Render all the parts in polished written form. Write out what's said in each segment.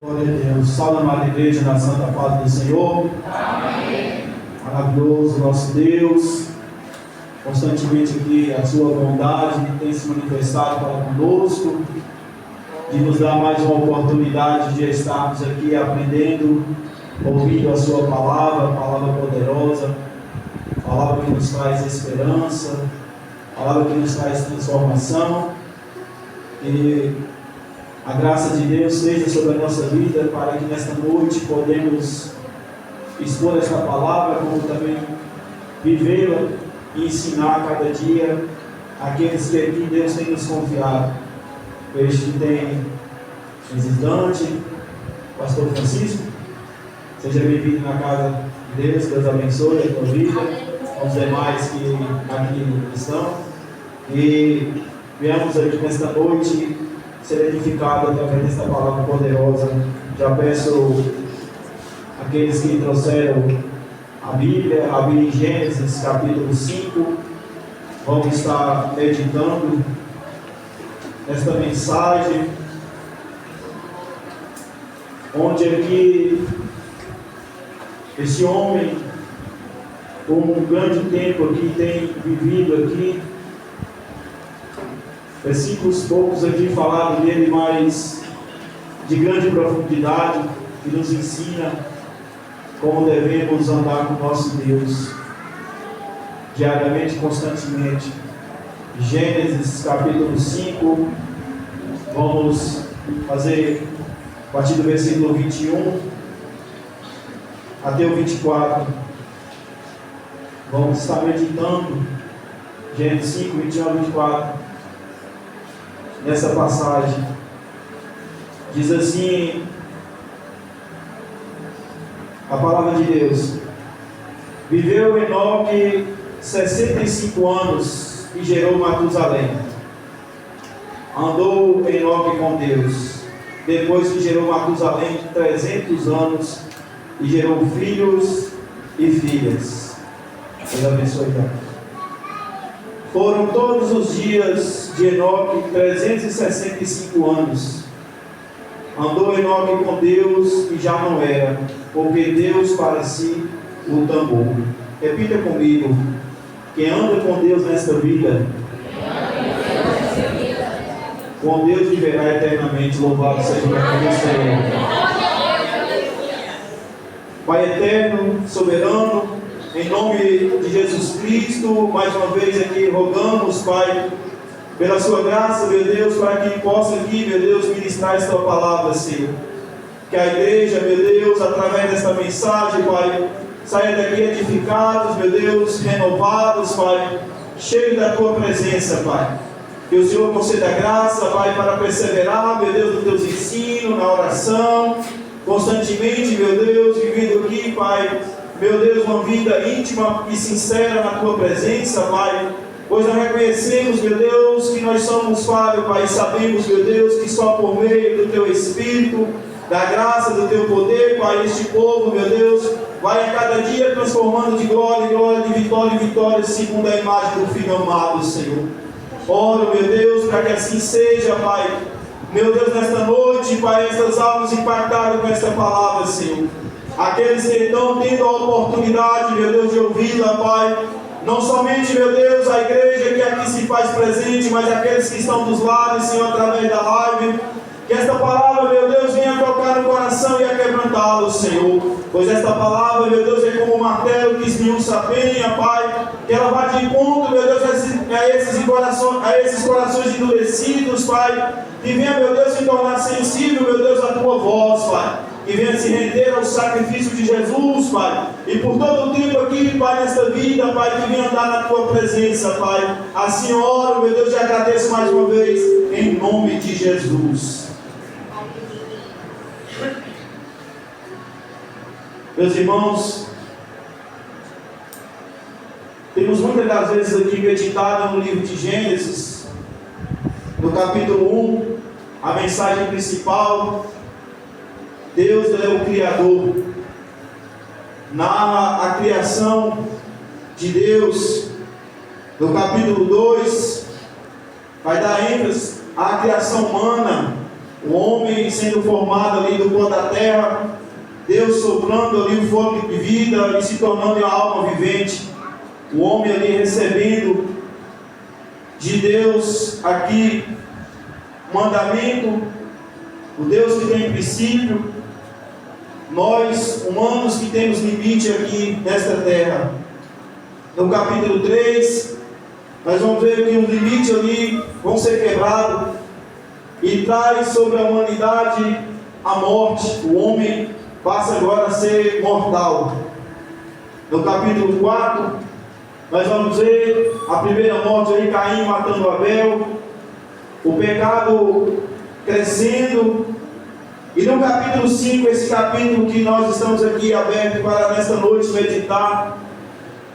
Glória a Deus. Salve, amada igreja, na santa paz do Senhor. Amém. Maravilhoso nosso Deus. Constantemente aqui a sua bondade tem se manifestado para conosco, de nos dar mais uma oportunidade de estarmos aqui aprendendo, ouvindo a sua palavra, palavra poderosa, palavra que nos traz esperança, palavra que nos traz transformação. E a graça de Deus seja sobre a nossa vida, para que nesta noite podemos expor esta palavra, como também vivê-la e ensinar a cada dia aqueles que aqui Deus tem nos confiado. Este tem visitante, pastor Francisco, seja bem-vindo na casa de Deus, Deus abençoe a tua vida, aos demais que aqui estão, e viemos aqui nesta noite ser edificado através desta palavra poderosa. Já peço àqueles que trouxeram a Bíblia, em Gênesis capítulo 5, vamos estar meditando nesta mensagem, onde aqui esse homem, por um grande tempo aqui, tem vivido aqui. Versículos poucos aqui falaram dele, mas de grande profundidade, que nos ensina como devemos andar com nosso Deus, diariamente, constantemente. Gênesis capítulo 5, vamos fazer a partir do versículo 21 até o 24. Vamos estar meditando Gênesis 5, 21 a 24. Nessa passagem, diz assim a palavra de Deus: viveu Enoque 65 anos e gerou Matusalém. Andou Enoque com Deus, depois que gerou Matusalém 300 anos e gerou filhos e filhas. Deus abençoe. Foram todos os dias de Enoque 365 anos. Andou Enoque com Deus e já não era, porque Deus para si o tomou. Repita comigo: quem anda com Deus nesta vida, com Deus viverá eternamente. Louvado seja o nome do Senhor. Pai eterno, soberano, em nome de Jesus Cristo, mais uma vez aqui rogamos, Pai, pela sua graça, meu Deus, para que possa aqui, meu Deus, ministrar esta palavra, Senhor. Que a igreja, meu Deus, através desta mensagem, Pai, saia daqui edificados, meu Deus, renovados, Pai, cheios da tua presença, Pai. Que o Senhor conceda graça, Pai, para perseverar, meu Deus, nos teus ensinos, na oração, constantemente, meu Deus, vivendo aqui, Pai, meu Deus, uma vida íntima e sincera na tua presença, Pai. Pois nós reconhecemos, meu Deus, que nós somos falhos, Pai, e sabemos, meu Deus, que só por meio do teu Espírito, da graça do teu poder, Pai, este povo, meu Deus, vai a cada dia transformando de glória em glória, de vitória em vitória, segundo a imagem do Filho amado, Senhor. Oro, meu Deus, para que assim seja, Pai. Meu Deus, nesta noite, Pai, estas almas impactadas com esta palavra, Senhor. Aqueles que estão tendo a oportunidade, meu Deus, de ouvi-la, Pai. Não somente, meu Deus, a igreja que aqui se faz presente, mas aqueles que estão dos lados, Senhor, através da live. Que esta palavra, meu Deus, venha tocar no coração e a quebrantá-lo, Senhor. Pois esta palavra, meu Deus, é como um martelo que esmiuça a penha, Pai. Que ela vá de encontro, meu Deus, a esses corações endurecidos, Pai. Que venha, meu Deus, se tornar sensível, meu Deus, à tua voz, Pai. Que venha se render ao sacrifício de Jesus, Pai. E por todo o tempo aqui, Pai, nesta vida, Pai, que venha andar na tua presença, Pai. Assim oro, meu Deus, e agradeço mais uma vez, em nome de Jesus. Meus irmãos, temos muitas das vezes aqui meditado no livro de Gênesis, no capítulo 1, a mensagem principal. Deus é o Criador. Na criação de Deus, no capítulo 2, vai dar ênfase à criação humana, O homem sendo formado ali do pó da terra, Deus soprando ali o fogo de vida e se tornando uma alma vivente. O homem ali recebendo de Deus aqui mandamento, o Deus que tem princípio, nós humanos que temos limite aqui nesta terra. No capítulo 3, nós vamos ver que os limites ali vão ser quebrados e traz sobre a humanidade a morte. O homem passa agora a ser mortal. No capítulo 4, nós vamos ver a primeira morte aí, Caim matando Abel, o pecado crescendo. E no capítulo 5, esse capítulo que nós estamos aqui abertos para nesta noite meditar,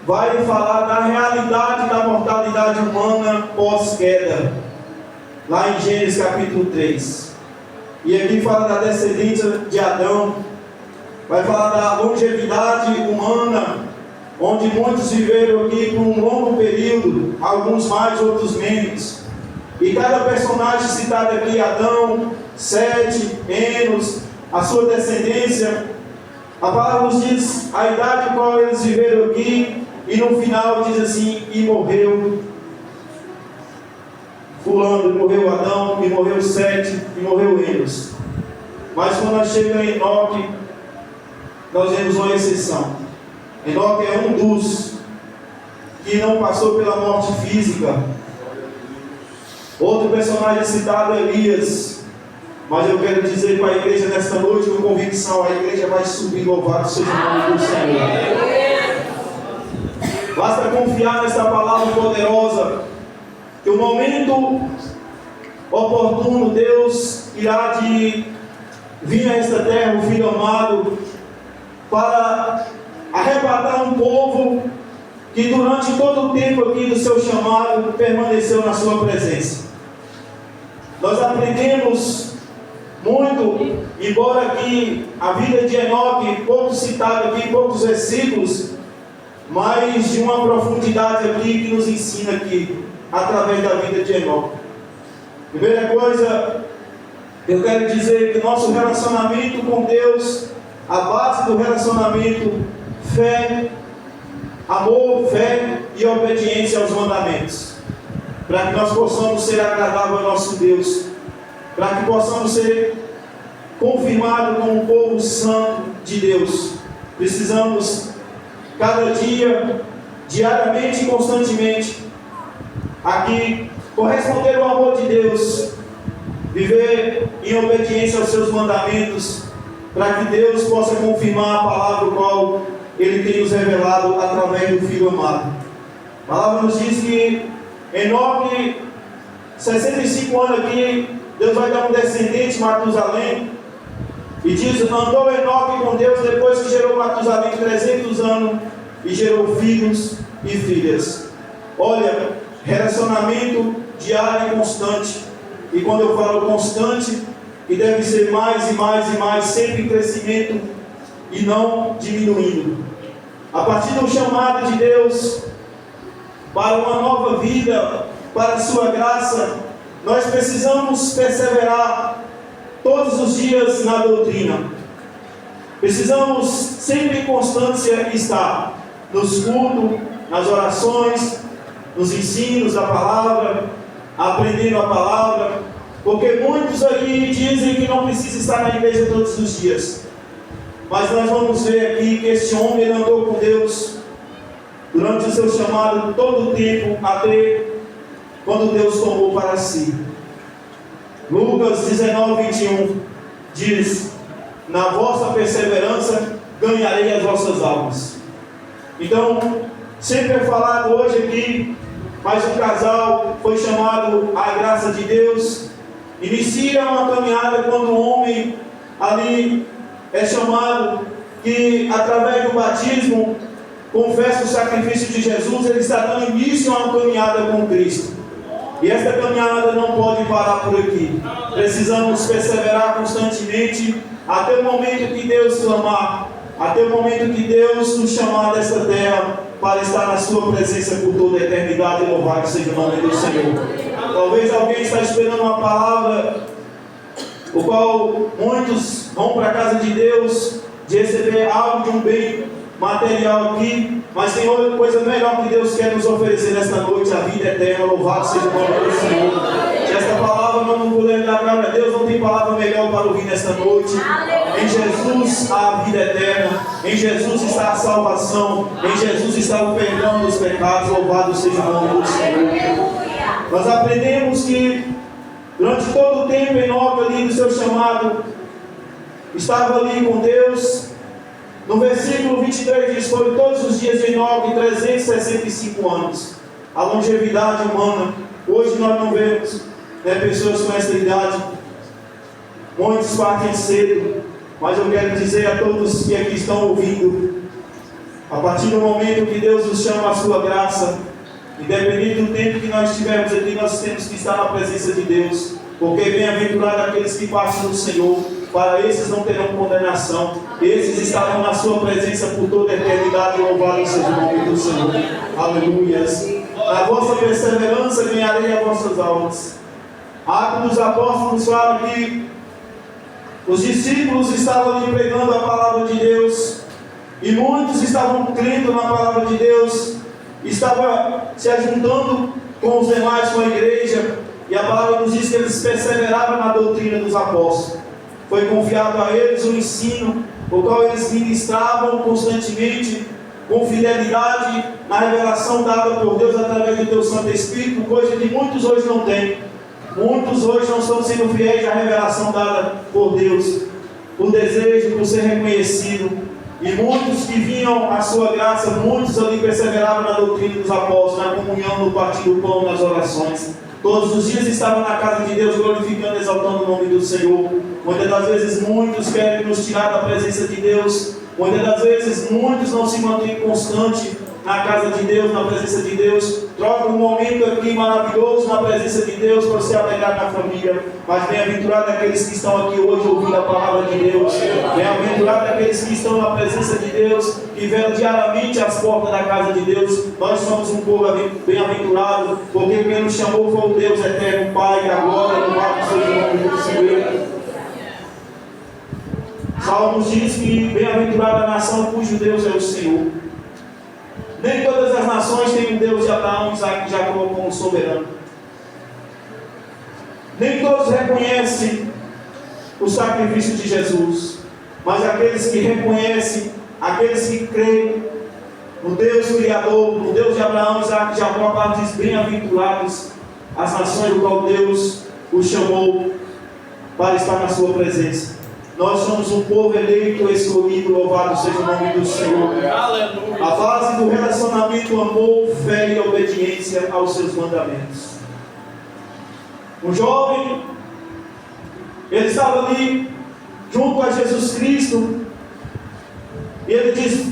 vai falar da realidade da mortalidade humana pós-queda, lá em Gênesis capítulo 3. E aqui fala da descendência de Adão, vai falar da longevidade humana, onde muitos viveram aqui por um longo período, alguns mais, outros menos. E cada personagem citado aqui, Adão, Sete, Enos, a sua descendência, a palavra nos diz a idade em qual eles viveram aqui, e no final diz assim: e morreu fulano, e morreu Adão, e morreu Sete, e morreu Enos. Mas quando nós chegamos em Enoque, nós vemos uma exceção. Enoque é um dos que não passou pela morte física. Outro personagem citado é Elias. Mas eu quero dizer para a igreja nesta noite, com convicção, a igreja vai subir, louvado seja o nome do Senhor. Basta confiar nesta palavra poderosa, que o momento oportuno Deus irá de vir a esta terra, o Filho amado, para arrebatar um povo que durante todo o tempo aqui do seu chamado permaneceu na sua presença. Nós aprendemos muito, embora aqui a vida de Enoque, pouco citado aqui, poucos versículos, mas de uma profundidade aqui que nos ensina aqui, através da vida de Enoque. Primeira coisa, eu quero dizer que nosso relacionamento com Deus, a base do relacionamento, fé, amor, fé e obediência aos mandamentos, para que nós possamos ser agradáveis ao nosso Deus, para que possamos ser confirmados como um povo santo de Deus. Precisamos cada dia, diariamente e constantemente, aqui corresponder ao amor de Deus, viver em obediência aos seus mandamentos, para que Deus possa confirmar a palavra qual Ele tem nos revelado através do Filho amado. A palavra nos diz que Enoque, 65 anos aqui, Deus vai dar um descendente, Matusalém, e diz: andou Enoque com Deus depois que gerou Matusalém 300 anos e gerou filhos e filhas. Olha, relacionamento diário e constante. E quando eu falo constante, que deve ser mais e mais e mais, sempre em crescimento e não diminuindo. A partir do chamado de Deus para uma nova vida, para a sua graça, nós precisamos perseverar todos os dias na doutrina. Precisamos sempre em constância estar nos cultos, nas orações, nos ensinos da palavra, aprendendo a palavra, porque muitos aí dizem que não precisa estar na igreja todos os dias. Mas nós vamos ver aqui que este homem andou com Deus durante o seu chamado todo o tempo, até quando Deus tomou para si. Lucas 19:21 diz: na vossa perseverança ganharei as vossas almas. Então, sempre é falado hoje aqui, mas o casal foi chamado à graça de Deus, inicia uma caminhada quando o homem ali é chamado, que através do batismo confessa o sacrifício de Jesus, ele está dando início a uma caminhada com Cristo. E esta caminhada não pode parar por aqui. Precisamos perseverar constantemente até o momento que Deus clamar, até o momento que Deus nos chamar desta terra para estar na sua presença por toda a eternidade. Louvado seja o nome do Senhor. Talvez alguém está esperando uma palavra o qual muitos vão para a casa de Deus de receber algo de um bem material aqui, mas tem outra coisa melhor que Deus quer nos oferecer nesta noite, a vida eterna. Louvado seja o nome do Senhor. Se esta palavra nós não pudermos dar glória a Deus, não tem palavra melhor para ouvir nesta noite. Em Jesus há a vida eterna, em Jesus está a salvação, em Jesus está o perdão dos pecados. Louvado seja o nome do Senhor. Nós aprendemos que durante todo o tempo Enoque ali do seu chamado estava ali com Deus. No versículo 23 diz: foi todos os dias de Enoque 365 anos. A longevidade humana, hoje nós não vemos pessoas com essa idade, muitos partem cedo, mas eu quero dizer a todos que aqui estão ouvindo, a partir do momento que Deus nos chama à sua graça, independente do tempo que nós estivermos aqui, nós temos que estar na presença de Deus, porque bem-aventurado aqueles que partem do Senhor, para esses não terão condenação, esses estarão na sua presença por toda a eternidade. Louvado seja o nome do Senhor. Aleluias. Na vossa perseverança ganharei as vossas almas. Atos dos Apóstolos fala que os discípulos estavam ali pregando a palavra de Deus, e muitos estavam crendo na palavra de Deus, estavam se ajuntando com os demais, com a igreja, e a palavra nos diz que eles perseveravam na doutrina dos apóstolos. Foi confiado a eles o ensino, o qual eles ministravam constantemente, com fidelidade, na revelação dada por Deus através do teu Santo Espírito, coisa que muitos hoje não têm. Muitos hoje não estão sendo fiéis à revelação dada por Deus, o desejo por ser reconhecido. E muitos que vinham à sua graça, muitos ali perseveravam na doutrina dos apóstolos, na comunhão, no partir do pão, nas orações. Todos os dias estavam na casa de Deus, glorificando e exaltando o nome do Senhor. Muitas das vezes muitos querem nos tirar da presença de Deus. Muitas das vezes muitos não se mantêm constantes na casa de Deus, na presença de Deus. Troca um momento aqui maravilhoso na presença de Deus para se alegrar na família. Mas bem-aventurado aqueles que estão aqui hoje ouvindo a palavra de Deus. Bem-aventurado aqueles que estão na presença de Deus, que veem diariamente as portas da casa de Deus. Nós somos um povo bem-aventurado, porque quem nos chamou foi o Deus eterno, Pai, da glória, do alto seja o nome do Senhor. Salmos diz que bem-aventurada a nação cujo Deus é o Senhor. Nem todas as nações têm um Deus de Abraão, Isaac e Jacó como soberano. Nem todos reconhecem o sacrifício de Jesus, mas aqueles que reconhecem, aqueles que creem no Deus Criador, no Deus de Abraão, Isaac e Jacó, a palavra diz: bem-aventurados as nações do qual Deus os chamou para estar na sua presença. Nós somos um povo eleito, escolhido, louvado seja o nome do Senhor. A base do relacionamento, amor, fé e obediência aos seus mandamentos. Um jovem, ele estava ali junto a Jesus Cristo, e ele diz: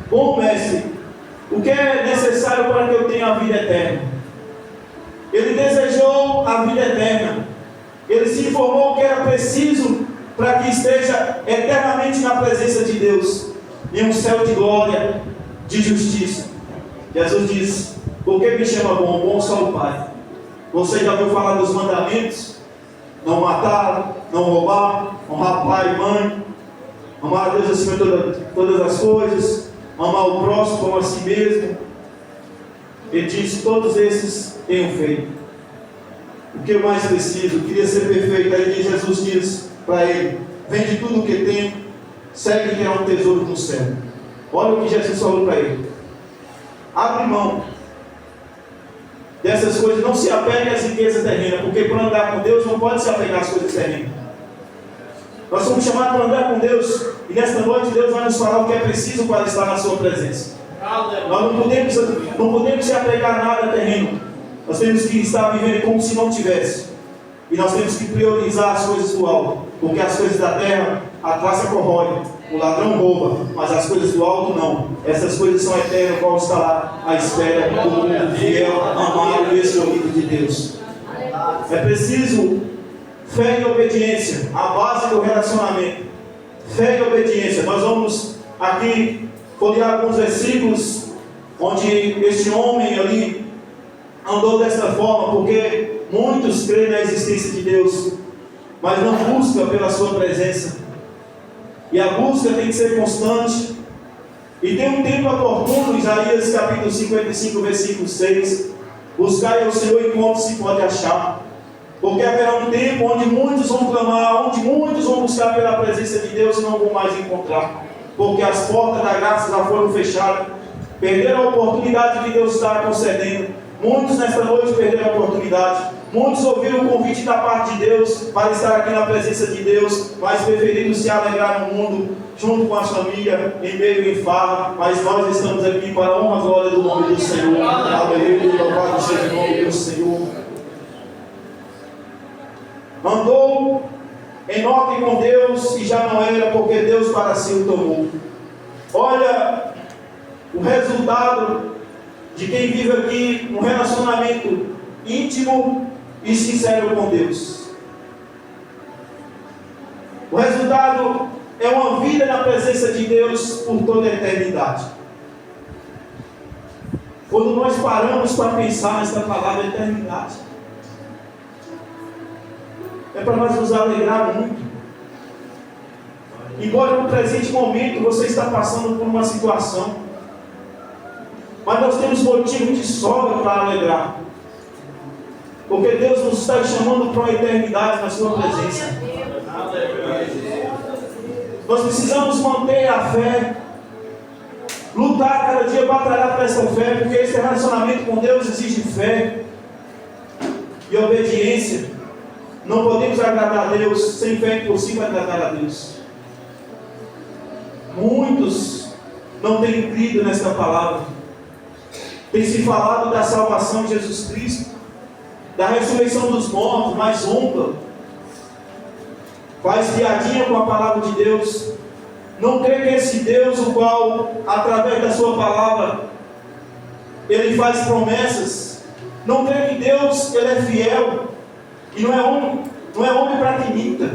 bom mestre, o que é necessário para que eu tenha a vida eterna? Ele desejou a vida eterna. Ele se informou que era preciso para que esteja eternamente na presença de Deus, em um céu de glória, de justiça. Jesus diz: por que me chama bom? Bom só o Pai. Você já ouviu falar dos mandamentos? Não matar, não roubar, honrar pai e mãe, amar a Deus acima de todas as coisas, amar o próximo como a si mesmo. Ele diz: todos esses tenho feito. O que eu mais preciso? Eu queria ser perfeito. Aí Jesus diz para ele: vende tudo o que tem, segue e terá um tesouro no céu. Olha o que Jesus falou para ele: abre mão dessas coisas, não se apegue às riquezas terrenas, porque para andar com Deus não pode se apegar às coisas terrenas. Nós somos chamados para andar com Deus, e nesta noite Deus vai nos falar o que é preciso para estar na sua presença. Nós não podemos se apegar a nada terreno. Nós temos que estar vivendo como se não tivesse. E nós temos que priorizar as coisas do alto, porque as coisas da terra, a traça corrói, o ladrão rouba, mas as coisas do alto não. Essas coisas são eternas, qual está lá à espera do mundo fiel, amado e escolhido de Deus. É preciso fé e obediência, a base do relacionamento. Fé e obediência. Nós vamos aqui folhear alguns versículos onde este homem ali andou desta forma, porque muitos creem na existência de Deus, mas não busca pela sua presença. E a busca tem que ser constante. E tem um tempo oportuno, Isaías capítulo 55, versículo 6. Buscai ao Senhor enquanto se pode achar. Porque haverá um tempo onde muitos vão clamar, onde muitos vão buscar pela presença de Deus e não vão mais encontrar. Porque as portas da graça já foram fechadas. Perderam a oportunidade que Deus está concedendo. Muitos nesta noite perderam a oportunidade. Muitos ouviram o convite da parte de Deus para estar aqui na presença de Deus, mas preferiram se alegrar no mundo, junto com a família, em meio em farra. Mas nós estamos aqui para a honra e glória do nome do Senhor. Aleluia, louvado seja o nome do Senhor. Andou Enoque com Deus e já não era, porque Deus para si o tomou. Olha o resultado de quem vive aqui um relacionamento íntimo e sincero com Deus. O resultado é uma vida na presença de Deus por toda a eternidade. Quando nós paramos para pensar nesta palavra eternidade, é para nós nos alegrar muito. Embora no presente momento você está passando por uma situação, mas nós temos motivo de sobra para alegrar. Porque Deus nos está chamando para uma eternidade na sua presença. Nós precisamos manter a fé, lutar cada dia, batalhar para essa fé, porque esse relacionamento com Deus exige fé e obediência. Não podemos agradar a Deus sem fé, impossível agradar a Deus. Muitos não têm crido nesta palavra. Tem se falado da salvação de Jesus Cristo, da ressurreição dos mortos, mas zomba, faz piadinha com a palavra de Deus. Não crê que esse Deus, o qual, através da sua palavra, Ele faz promessas. Não crê que Deus, Ele é fiel, e não é homem para que minta.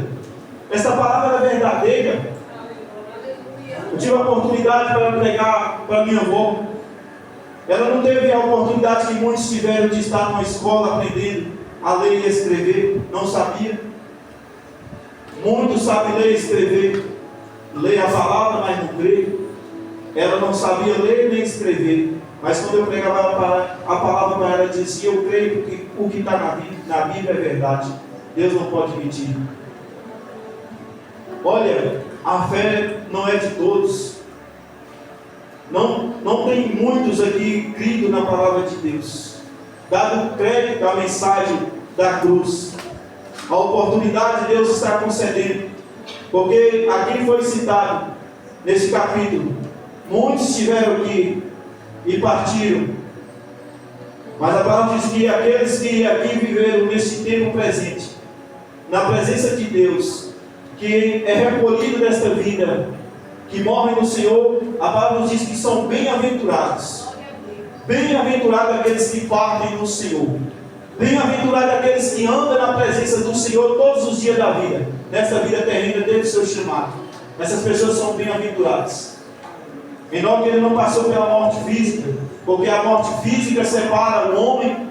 Essa palavra é verdadeira. Eu tive a oportunidade para pregar para minha avó. Ela não teve a oportunidade que muitos tiveram de estar numa escola aprendendo a ler e escrever. Não sabia. Muitos sabem ler e escrever. Lê a palavra, mas não crê. Ela não sabia ler nem escrever. Mas quando eu pregava a palavra para ela, dizia: eu creio que o que está na Bíblia é verdade. Deus não pode mentir. Olha, a fé não é de todos. Não tem muitos aqui crido na palavra de Deus, dado crédito à mensagem da cruz. A oportunidade de Deus está concedendo, porque aqui foi citado nesse capítulo, muitos estiveram aqui e partiram, mas a palavra diz que aqueles que aqui viveram nesse tempo presente, na presença de Deus, que é recolhido desta vida, que morrem no Senhor, a palavra nos diz que são bem-aventurados. Bem-aventurados aqueles que partem no Senhor. Bem-aventurados aqueles que andam na presença do Senhor todos os dias da vida, nessa vida terrena, desde o seu chamado. Essas pessoas são bem-aventuradas. Enoque, ele não passou pela morte física, porque a morte física separa o homem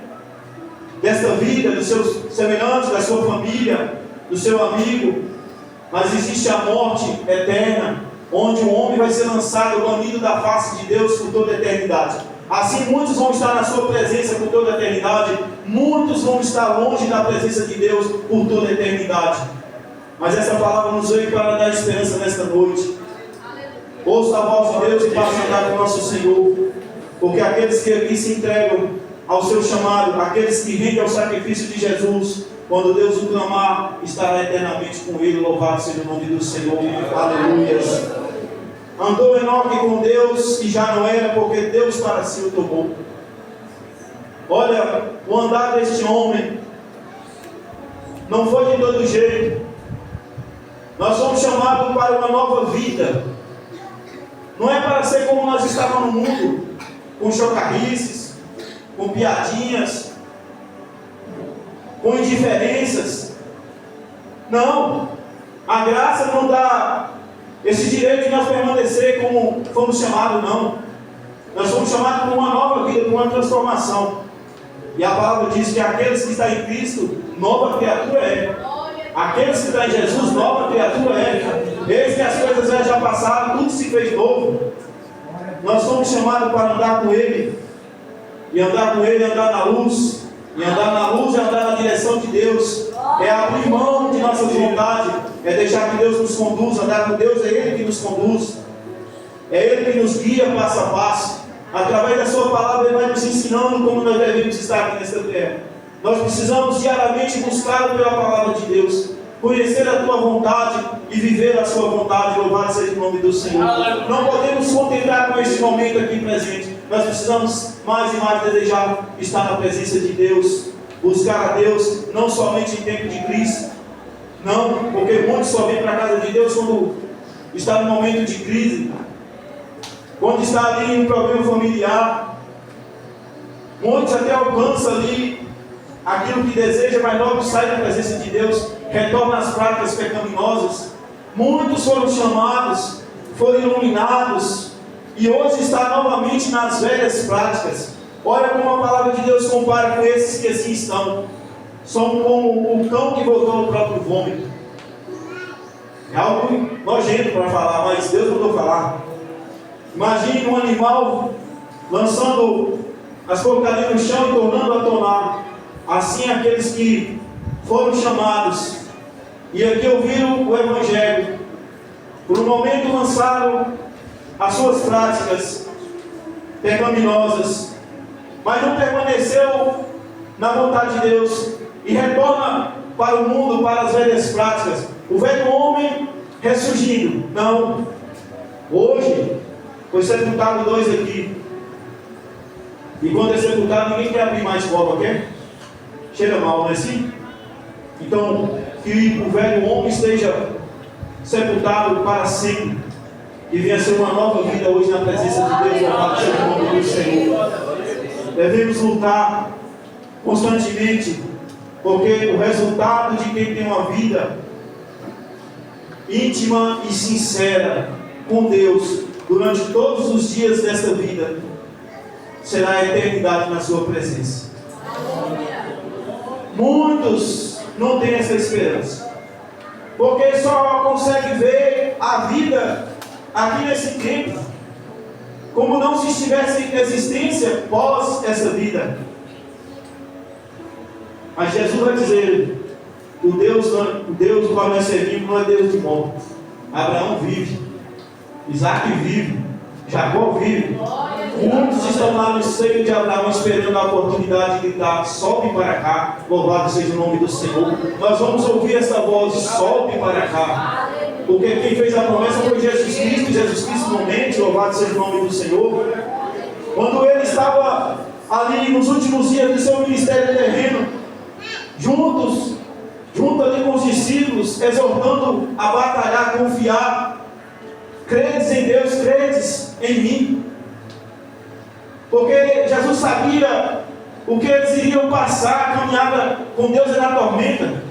desta vida, dos seus semelhantes, da sua família, do seu amigo. Mas existe a morte eterna, onde o homem vai ser lançado, banido da face de Deus por toda a eternidade. Assim muitos vão estar na sua presença por toda a eternidade, muitos vão estar longe da presença de Deus por toda a eternidade. Mas essa palavra nos veio para dar esperança nesta noite. Ouça a voz de Deus e passe a andar com o nosso Senhor, porque aqueles que aqui se entregam ao seu chamado, aqueles que rendem ao sacrifício de Jesus, quando Deus o clamar, estará eternamente com Ele. Louvado seja o nome do Senhor. Aleluia. Andou Enoque com Deus e já não era, porque Deus para si o tomou. Olha, o andar deste homem não foi de todo jeito. Nós somos chamados para uma nova vida. Não é para ser como nós estávamos no mundo, com chocarrices, com piadinhas, com indiferenças. Não, a graça não dá esse direito de nós permanecer como fomos chamados, não. Nós fomos chamados para uma nova vida, para uma transformação. E a palavra diz que aqueles que estão em Cristo, nova criatura é. Aqueles que estão em Jesus, nova criatura é. Eis que as coisas velhas já passaram, tudo se fez novo. Nós somos chamados para andar com Ele. E andar com Ele é andar na luz. E andar na luz é andar na direção de Deus. É abrir mão de nossas vontades. É deixar que Deus nos conduza. Andar com Deus é Ele que nos conduz. É Ele que nos guia passo a passo. Através da Sua palavra Ele vai nos ensinando como nós devemos estar aqui nesta terra. Nós precisamos diariamente buscar pela palavra de Deus, conhecer a Tua vontade e viver a Sua vontade. Louvado seja o nome do Senhor. Não podemos contentar com este momento aqui presente. Nós precisamos mais e mais desejar estar na presença de Deus, buscar a Deus, não somente em tempo de crise. Não, porque muitos só vêm para a casa de Deus quando está no momento de crise, quando está ali um problema familiar. Muitos até alcançam ali aquilo que deseja, mas logo sai da presença de Deus, retorna às práticas pecaminosas. Muitos foram chamados, foram iluminados, e hoje está novamente nas velhas práticas. Olha como a palavra de Deus compara com esses que assim estão. São como o cão que voltou ao próprio vômito. É algo nojento para falar, mas Deus mandou falar. Imagine um animal lançando as porcarias no chão e tornando a tomar. Assim aqueles que foram chamados e aqui ouviram o Evangelho, por um momento lançaram as suas práticas pecaminosas, mas não permaneceu na vontade de Deus e retorna para o mundo, para as velhas práticas. O velho homem ressurgindo. Não. Hoje foi sepultado 2 aqui. E quando é sepultado, ninguém quer abrir mais cova, quer? Cheira mal, não é assim? Então, que o velho homem esteja sepultado para sempre. E venha ser uma nova vida hoje na presença de Deus, louvado seja o nome do Senhor. Devemos lutar constantemente, porque o resultado de quem tem uma vida íntima e sincera com Deus durante todos os dias desta vida será a eternidade na sua presença. Muitos não têm essa esperança, porque só conseguem ver a vida aqui nesse tempo como não se estivesse em existência pós essa vida. Mas Jesus vai dizer: o Deus do qual nós servimos não é Deus de mortos. Abraão vive, Isaac vive, Jacó vive. Muitos estão lá no seio de Abraão esperando a oportunidade de gritar: sobe para cá, louvado seja o nome do Senhor. Nós vamos ouvir essa voz: sobe para cá. Porque quem fez a promessa foi Jesus Cristo. Jesus Cristo não mente, louvado seja o nome do Senhor. Quando ele estava ali nos últimos dias do seu ministério terreno, junto ali com os discípulos, exortando a batalhar, a confiar. Credes em Deus, credes em mim. Porque Jesus sabia o que eles iriam passar, a caminhada com Deus é na tormenta.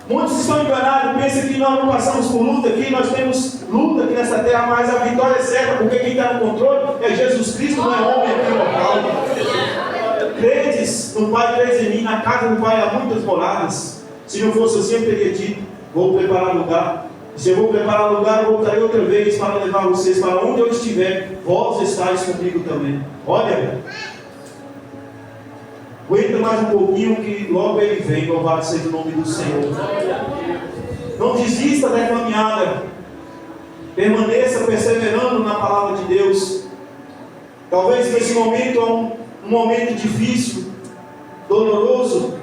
Muitos estão enganados, pensam que nós não passamos por luta aqui, nós temos luta aqui nessa terra, mas a vitória é certa, porque quem está no controle é Jesus Cristo, não é homem aqui local. Credes no Pai, credes em mim, na casa do Pai há muitas moradas. Se não fosse assim, eu teria dito: vou preparar lugar. Se eu vou preparar lugar, eu voltarei outra vez para levar vocês para onde eu estiver. Vós estáis comigo também. Olha, aguenta mais um pouquinho que logo Ele vem. Louvado seja o nome do Senhor. Não desista da caminhada. Permaneça perseverando na palavra de Deus. Talvez nesse momento é um momento difícil, doloroso,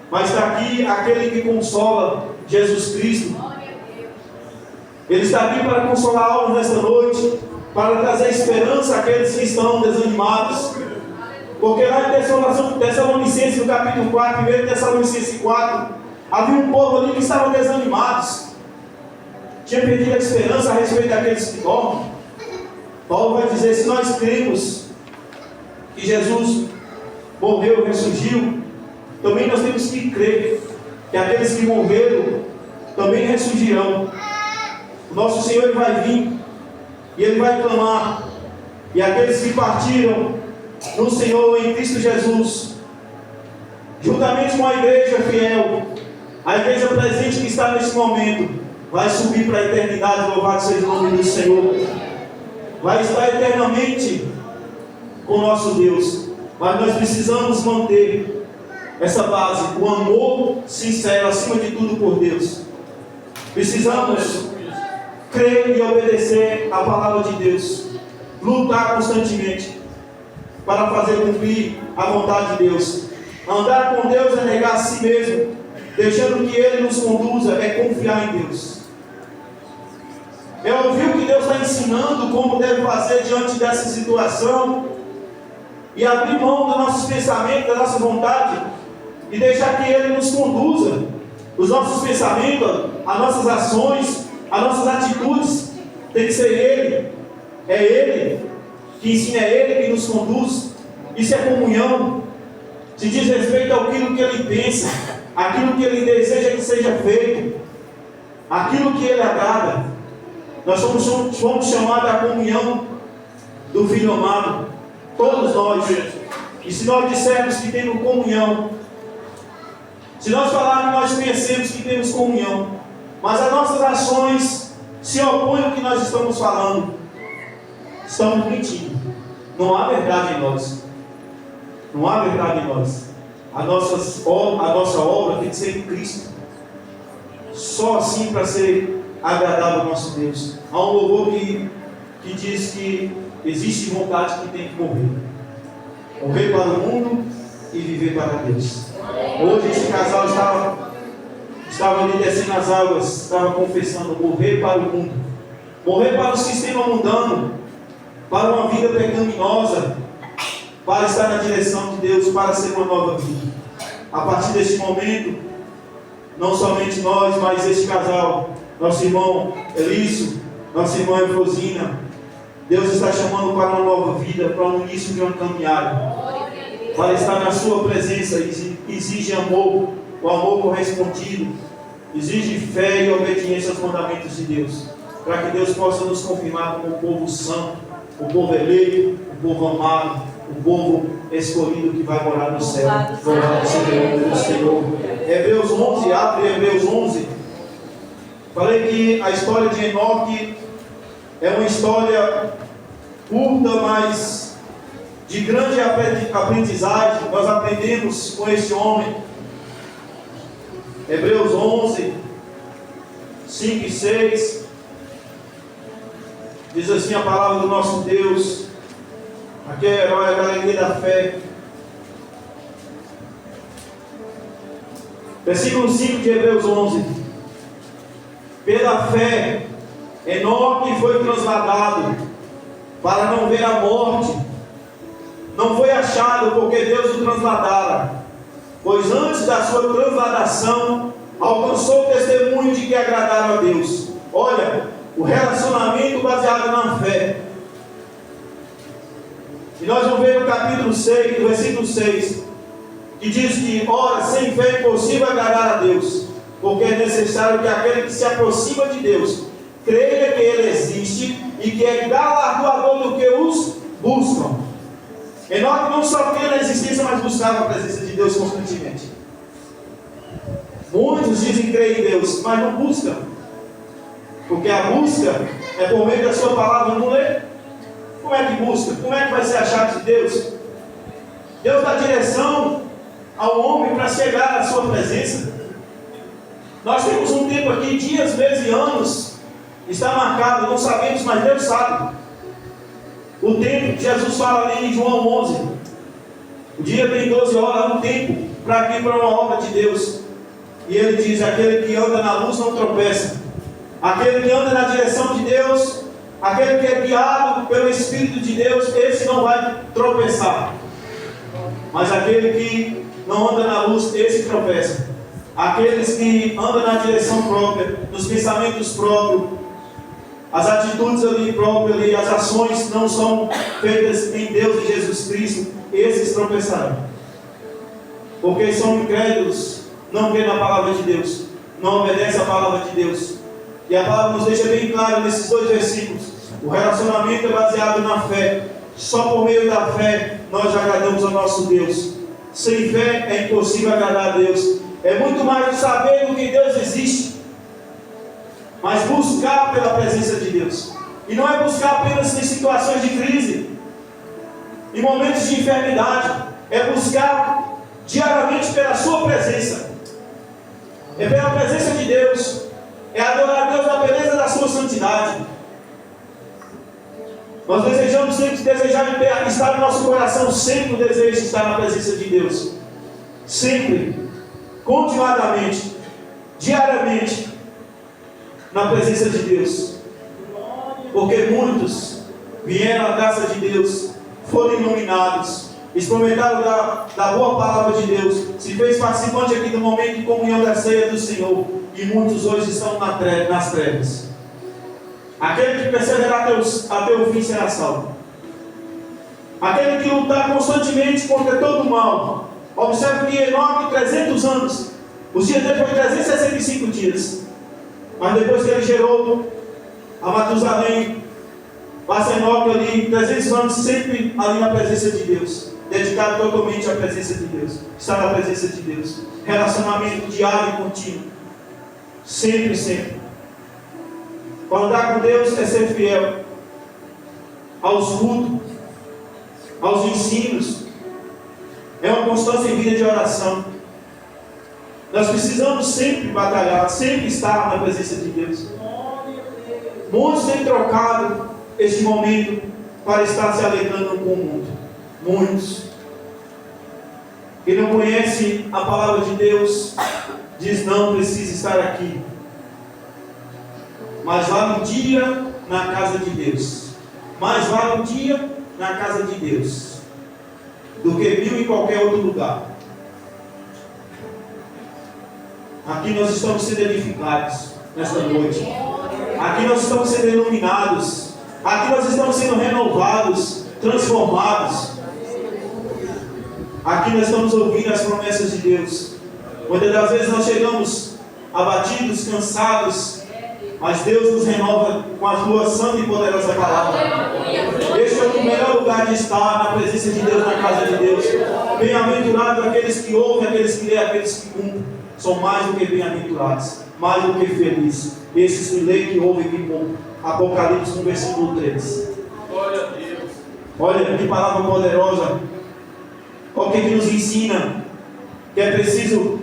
mas está aqui aquele que consola, Jesus Cristo. Ele está aqui para consolar almas nesta noite, para trazer esperança àqueles que estão desanimados. Porque lá em Tessalonicenses, no capítulo 4, 1 Tessalonicenses 4, havia um povo ali que estavam desanimados, tinha perdido a esperança a respeito daqueles que dormem. Paulo vai dizer: se nós cremos que Jesus morreu e ressurgiu, também nós temos que crer que aqueles que morreram também ressurgirão. O nosso Senhor Ele vai vir e Ele vai clamar, e aqueles que partiram no Senhor em Cristo Jesus, juntamente com a igreja fiel, A igreja presente que está neste momento vai subir para a eternidade, louvado seja o nome do Senhor. Vai estar eternamente com o nosso Deus. Mas nós precisamos manter essa base, o amor sincero, acima de tudo por Deus. Precisamos crer e obedecer a palavra de Deus. Lutar constantemente para fazer cumprir a vontade de Deus. Andar com Deus é negar a si mesmo, deixando que Ele nos conduza, é confiar em Deus. É ouvir o que Deus está ensinando, como deve fazer diante dessa situação, e abrir mão dos nossos pensamentos, da nossa vontade, e deixar que Ele nos conduza. Os nossos pensamentos, as nossas ações, as nossas atitudes, tem que ser Ele. É Ele que ensina, é Ele que nos conduz. Isso é comunhão. Se diz respeito àquilo que Ele pensa, aquilo que Ele deseja que seja feito, aquilo que Ele agrada. Nós fomos chamados à comunhão do Filho amado, todos nós. E se nós dissermos que temos comunhão, se nós falarmos que nós conhecemos que temos comunhão, mas as nossas ações se opõem ao que nós estamos falando, estamos mentindo. Não há verdade em nós. Não há verdade em nós. A nossa obra tem que ser em Cristo. Só assim para ser agradável ao nosso Deus. Há um louvor que diz que existe vontade que tem que morrer. Morrer para o mundo e viver para Deus. Hoje esse casal estava ali descendo as águas, estava confessando: morrer para o mundo, morrer para o sistema mundano, para uma vida pecaminosa, para estar na direção de Deus, para ser uma nova vida. A partir deste momento, não somente nós, mas este casal, nosso irmão Elício, nossa irmã Efrosina, Deus está chamando para uma nova vida, para o início de uma caminhada, para estar na sua presença. Exige amor, o amor correspondido, exige fé e obediência aos mandamentos de Deus, para que Deus possa nos confirmar como o povo santo, o povo eleito, o povo amado, o povo escolhido que vai morar no céu. Louvado seja o nome do Senhor. Hebreus 11, abre Hebreus 11. Falei que a história de Enoque é uma história curta, mas de grande aprendizagem. Nós aprendemos com este homem. Hebreus 11, 5 e 6. Diz assim a palavra do nosso Deus. Aqui é a galeria da fé. Versículo 5 de Hebreus 11. Pela fé, Enoque foi trasladado para não ver a morte. Não foi achado porque Deus o trasladara, pois antes da sua transladação alcançou o testemunho de que agradaram a Deus. Olha, o relacionamento baseado na fé. E nós vamos ver no capítulo 6, no versículo 6, que diz que, ora, sem fé é impossível agradar a Deus, porque é necessário que aquele que se aproxima de Deus creia que Ele existe e que é galardoador do que os buscam. Enoque não só cria na existência, mas buscava a presença de Deus constantemente. Muitos dizem crer em Deus, mas não buscam, porque a busca é por meio da sua palavra, não lê. Como é que busca? Como é que vai ser achado de Deus? Deus dá direção ao homem para chegar à sua presença. Nós temos um tempo aqui, dias, meses e anos, está marcado, não sabemos, mas Deus sabe. O tempo, Jesus fala ali em João 11, o dia tem 12 horas, um tempo para vir para uma obra de Deus. E Ele diz: aquele que anda na luz não tropeça, aquele que anda na direção de Deus, aquele que é guiado pelo Espírito de Deus, esse não vai tropeçar. Mas aquele que não anda na luz, esse tropeça. Aqueles que andam na direção própria, nos pensamentos próprios, as atitudes ali próprias, ali, as ações não são feitas em Deus e Jesus Cristo, esses tropeçarão. Porque são incrédulos, não creem na palavra de Deus, não obedecem à palavra de Deus. E a palavra nos deixa bem claro nesses dois versículos: o relacionamento é baseado na fé. Só por meio da fé nós agradamos ao nosso Deus. Sem fé é impossível agradar a Deus. é muito mais de saber do que Deus existe, mas buscar pela presença de Deus. E não é buscar apenas em situações de crise, em momentos de enfermidade, é buscar diariamente pela sua presença, é pela presença de Deus, é adorar a Deus na beleza da sua santidade. Nós desejamos sempre estar no nosso coração, sempre o desejo de estar na presença de Deus, sempre, continuadamente, diariamente, na presença de Deus, porque muitos vieram à graça de Deus, foram iluminados, experimentaram da boa palavra de Deus, se fez participante aqui do momento de comunhão da ceia do Senhor, e muitos hoje estão nas trevas. Aquele que perseverar até o fim será salvo. Aquele que lutar constantemente contra todo o mal. Observe que Enoque, 300 anos, os dias dele foram 365 dias. Mas depois que ele gerou a Matusalém, passa Enoque ali 300 anos sempre ali na presença de Deus, dedicado totalmente à presença de Deus, está na presença de Deus, relacionamento diário e contínuo, sempre, sempre. Para andar com Deus é ser fiel aos cultos, aos ensinos, é uma constância em vida de oração. Nós precisamos sempre batalhar, sempre estar na presença de Deus. Muitos têm trocado este momento para estar se alegrando com o mundo. Muitos. Quem não conhece a palavra de Deus diz: não precisa estar aqui. Mas vale um dia na casa de Deus. Mais vale um dia na casa de Deus do que 1000 em qualquer outro lugar. Aqui nós estamos sendo edificados nesta noite. Aqui nós estamos sendo iluminados. Aqui nós estamos sendo renovados, transformados. Aqui nós estamos ouvindo as promessas de Deus. Muitas das vezes nós chegamos abatidos, cansados, mas Deus nos renova com a sua santa e poderosa palavra. Este é o melhor lugar de estar, na presença de Deus, na casa de Deus. Bem-aventurados aqueles que ouvem, aqueles que leem, aqueles que cumprem. São mais do que bem-aventurados, mais do que felizes. Esses que leem, que ouvem, que cumprem. Apocalipse 1, versículo 3. Glória a Deus. Olha que palavra poderosa. O que nos ensina? Que é preciso,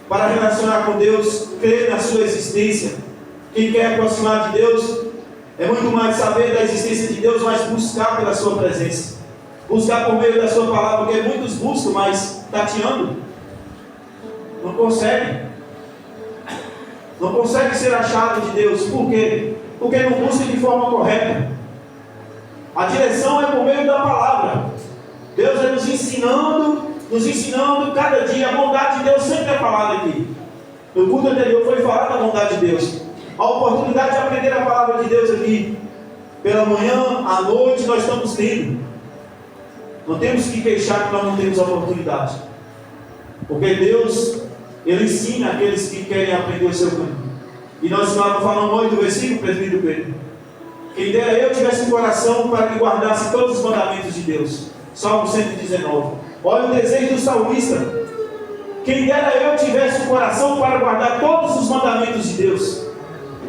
para relacionar com Deus, crer na sua existência. Quem quer aproximar de Deus é muito mais saber da existência de Deus, mas buscar pela sua presença, buscar por meio da sua palavra, porque muitos buscam, mas tateando, não consegue ser achado de Deus. Por quê? Porque não busca de forma correta. A direção é por meio da palavra. Deus é nos ensinando cada dia. A bondade de Deus sempre é falada aqui. No culto anterior foi falada a bondade de Deus. A oportunidade de aprender a palavra de Deus aqui, pela manhã, à noite, nós estamos tendo. Não temos que queixar que nós não temos a oportunidade, porque Deus, Ele ensina aqueles que querem aprender o seu caminho. E nós falamos hoje do versículo, presbítero Pedro: quem dera eu tivesse um coração para que guardasse todos os mandamentos de Deus. Salmo 119. Olha o desejo do salmista: quem dera eu tivesse um coração para guardar todos os mandamentos de Deus.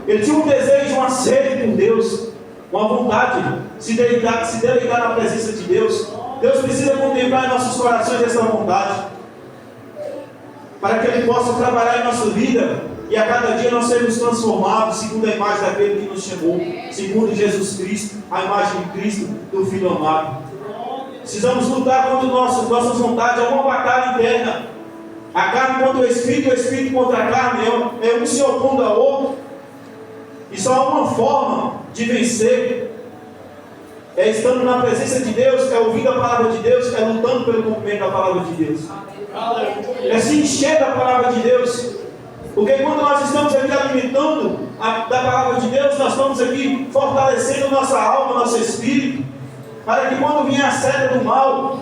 Ele tinha um desejo, uma sede por Deus, uma vontade de se deleitar na presença de Deus. Deus precisa contemplar em nossos corações essa vontade, para que Ele possa trabalhar em nossa vida, e a cada dia nós sermos transformados segundo a imagem daquele que nos chamou, segundo Jesus Cristo, a imagem de Cristo, do Filho amado. Precisamos lutar contra nossas vontades. É uma batalha interna. A carne contra o Espírito contra a carne, é um se opondo ao outro. E só há uma forma de vencer: é estando na presença de Deus, é ouvindo a palavra de Deus, é lutando pelo cumprimento da palavra de Deus, é se encher da palavra de Deus. Porque quando nós estamos aqui alimentando da palavra de Deus, nós estamos aqui fortalecendo nossa alma, nosso espírito, para que quando vier a seta do mal,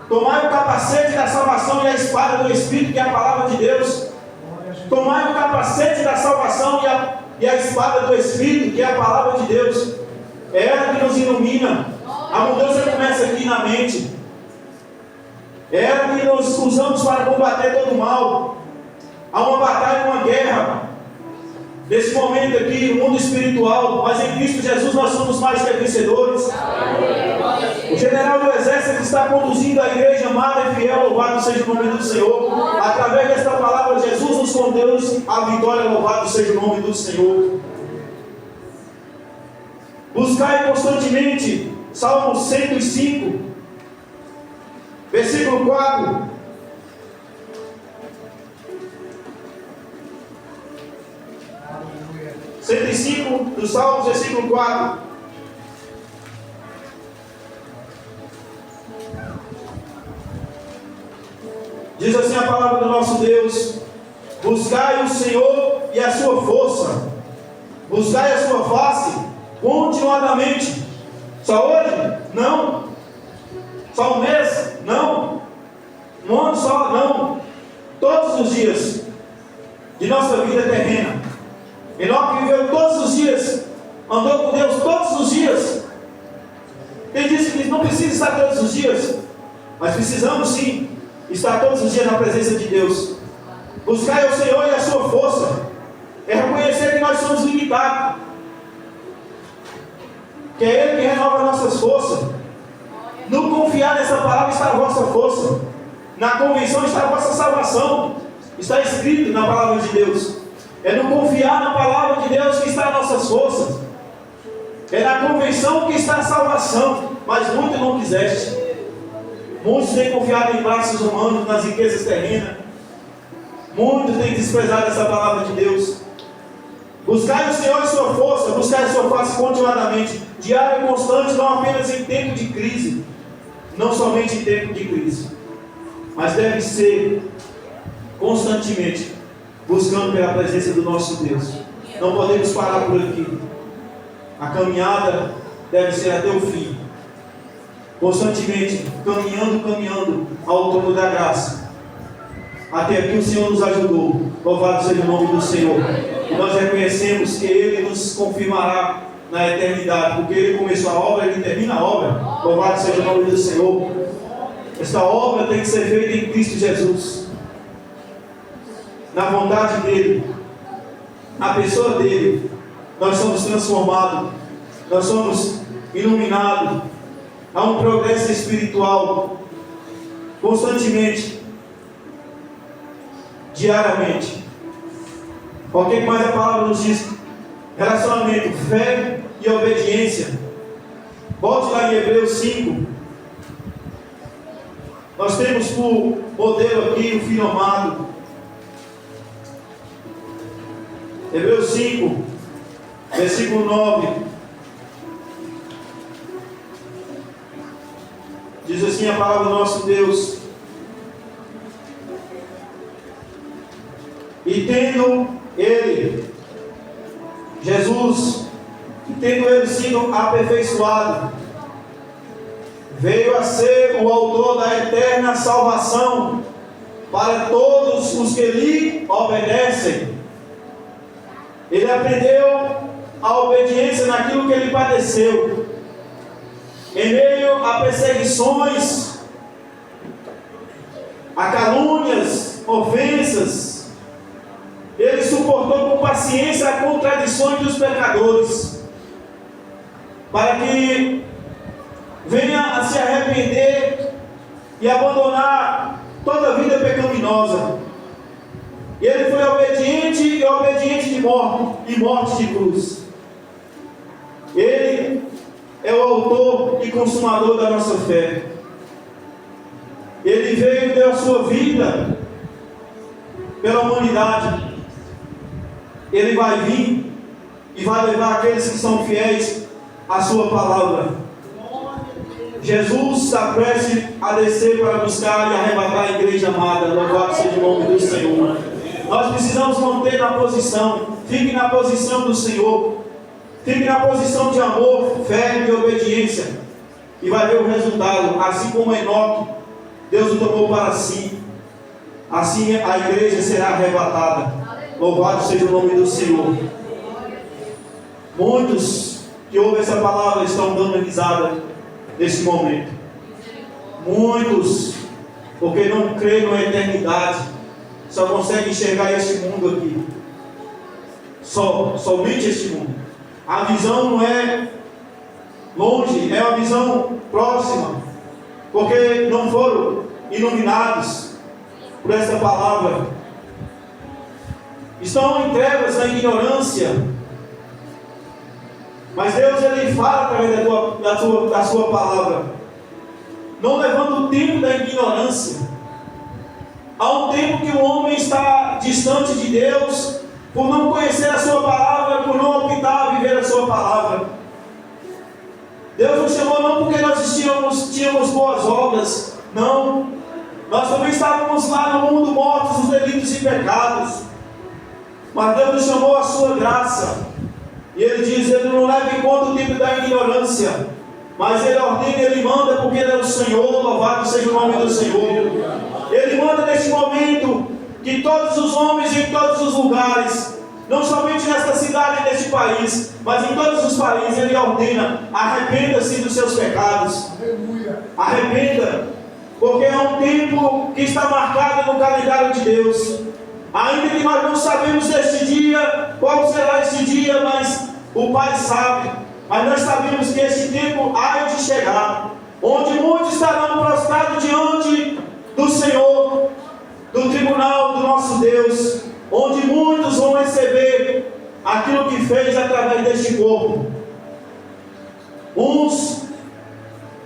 tomai o capacete da salvação e a espada do Espírito, que é a palavra de Deus. Tomai o capacete da salvação e a espada do Espírito, que é a palavra de Deus. É ela que nos ilumina. A mudança começa aqui na mente. É ela que nós usamos para combater todo o mal. Há uma batalha, uma guerra. Nesse momento aqui, no mundo espiritual, mas em Cristo Jesus nós somos mais que vencedores. O general do exército está conduzindo a igreja amada e fiel, louvado seja o nome do Senhor. Através desta palavra, Jesus nos conduz à vitória, louvado seja o nome do Senhor. Buscai constantemente, Salmo 105, versículo 4. Aleluia. 105 dos Salmos, versículo 4. Diz assim a palavra do nosso Deus: buscai o Senhor e a sua força, buscai a sua face continuadamente. Só hoje? Não. Só um mês? Não. Um ano só? Não. Todos os dias de nossa vida terrena. Enoque viveu todos os dias, andou com Deus todos os dias. Ele disse que não precisa estar todos os dias, mas precisamos sim estar todos os dias na presença de Deus. Buscai o Senhor e a sua força. É reconhecer que nós somos limitados, que é Ele que renova nossas forças. No confiar nessa palavra está a vossa força. Na convicção está a vossa salvação. Está escrito na palavra de Deus. É no confiar na palavra de Deus que está as nossas forças. É na convicção que está a salvação. Mas muito não quiseste. Muitos têm confiado em braços humanos, nas riquezas terrenas. Muitos têm desprezado essa palavra de Deus. Buscai o Senhor e sua força, buscai a sua face continuadamente, diário e constante, não apenas em tempo de crise, não somente em tempo de crise, mas deve ser constantemente buscando pela presença do nosso Deus. Não podemos parar por aqui. A caminhada deve ser até o fim, constantemente caminhando ao trono da graça. Até aqui o Senhor nos ajudou. Louvado seja o nome do Senhor. E nós reconhecemos que Ele nos confirmará na eternidade, porque Ele começou a obra, Ele termina a obra. Louvado seja o nome do Senhor. Esta obra tem que ser feita em Cristo Jesus, na vontade dEle, na pessoa dEle. Nós somos transformados, nós somos iluminados. Há um progresso espiritual constantemente, diariamente. O que mais a palavra nos diz? Relacionamento, fé e obediência. Volte lá em Hebreus 5. Nós temos por modelo aqui o filho amado. Hebreus 5, versículo 9. Diz assim a palavra do nosso Deus: e tendo Ele, Jesus, tendo Ele sido aperfeiçoado, veio a ser o autor da eterna salvação para todos os que lhe obedecem. Ele aprendeu a obediência naquilo que ele padeceu, em meio a perseguições, a calúnias, ofensas. Ele suportou com paciência as contradições dos pecadores, para que venha a se arrepender e abandonar toda a vida pecaminosa. Ele foi obediente e obediente de morte, e morte de cruz. Ele é o autor e consumador da nossa fé. Ele veio e deu a sua vida pela humanidade. Ele vai vir e vai levar aqueles que são fiéis à sua palavra. Jesus está prestes a descer para buscar e arrebatar a igreja amada. Louvado seja o nome do Senhor. Nós precisamos manter na posição. Fique na posição do Senhor. Fique na posição de amor, fé e obediência. E vai ver o resultado. Assim como Enoque, Deus o tomou para si. Assim a igreja será arrebatada. Louvado seja o nome do Senhor. Muitos que ouvem essa palavra estão dando risada nesse momento. Muitos, porque não creem na eternidade, só consegue enxergar este mundo aqui. Somente este mundo. A visão não é longe, é uma visão próxima, porque não foram iluminados por essa palavra. Estão em trevas, na ignorância. Mas Deus, Ele fala através da sua palavra, não levando o tempo da ignorância. Há um tempo que o homem está distante de Deus, por não conhecer a sua palavra, por não optar a viver a sua palavra. Deus nos chamou não porque nós tínhamos boas obras, não. Nós também estávamos lá no mundo mortos nos delitos e pecados. Mas Deus nos chamou à sua graça. E Ele diz, Ele não leva em conta o tempo da ignorância, mas Ele ordena, Ele manda, porque Ele é o Senhor. Louvado seja o nome do Senhor. Ele manda neste momento que todos os homens em todos os lugares, não somente nesta cidade e neste país, mas em todos os países, Ele ordena: arrependa-se dos seus pecados. Arrependa, porque é um tempo que está marcado no calendário de Deus. Ainda que nós não sabemos deste dia, qual será este dia, mas o Pai sabe. Mas nós sabemos que este tempo há de chegar, onde muitos estarão prostrados diante do Senhor, do tribunal do nosso Deus, onde muitos vão receber aquilo que fez através deste corpo. Uns,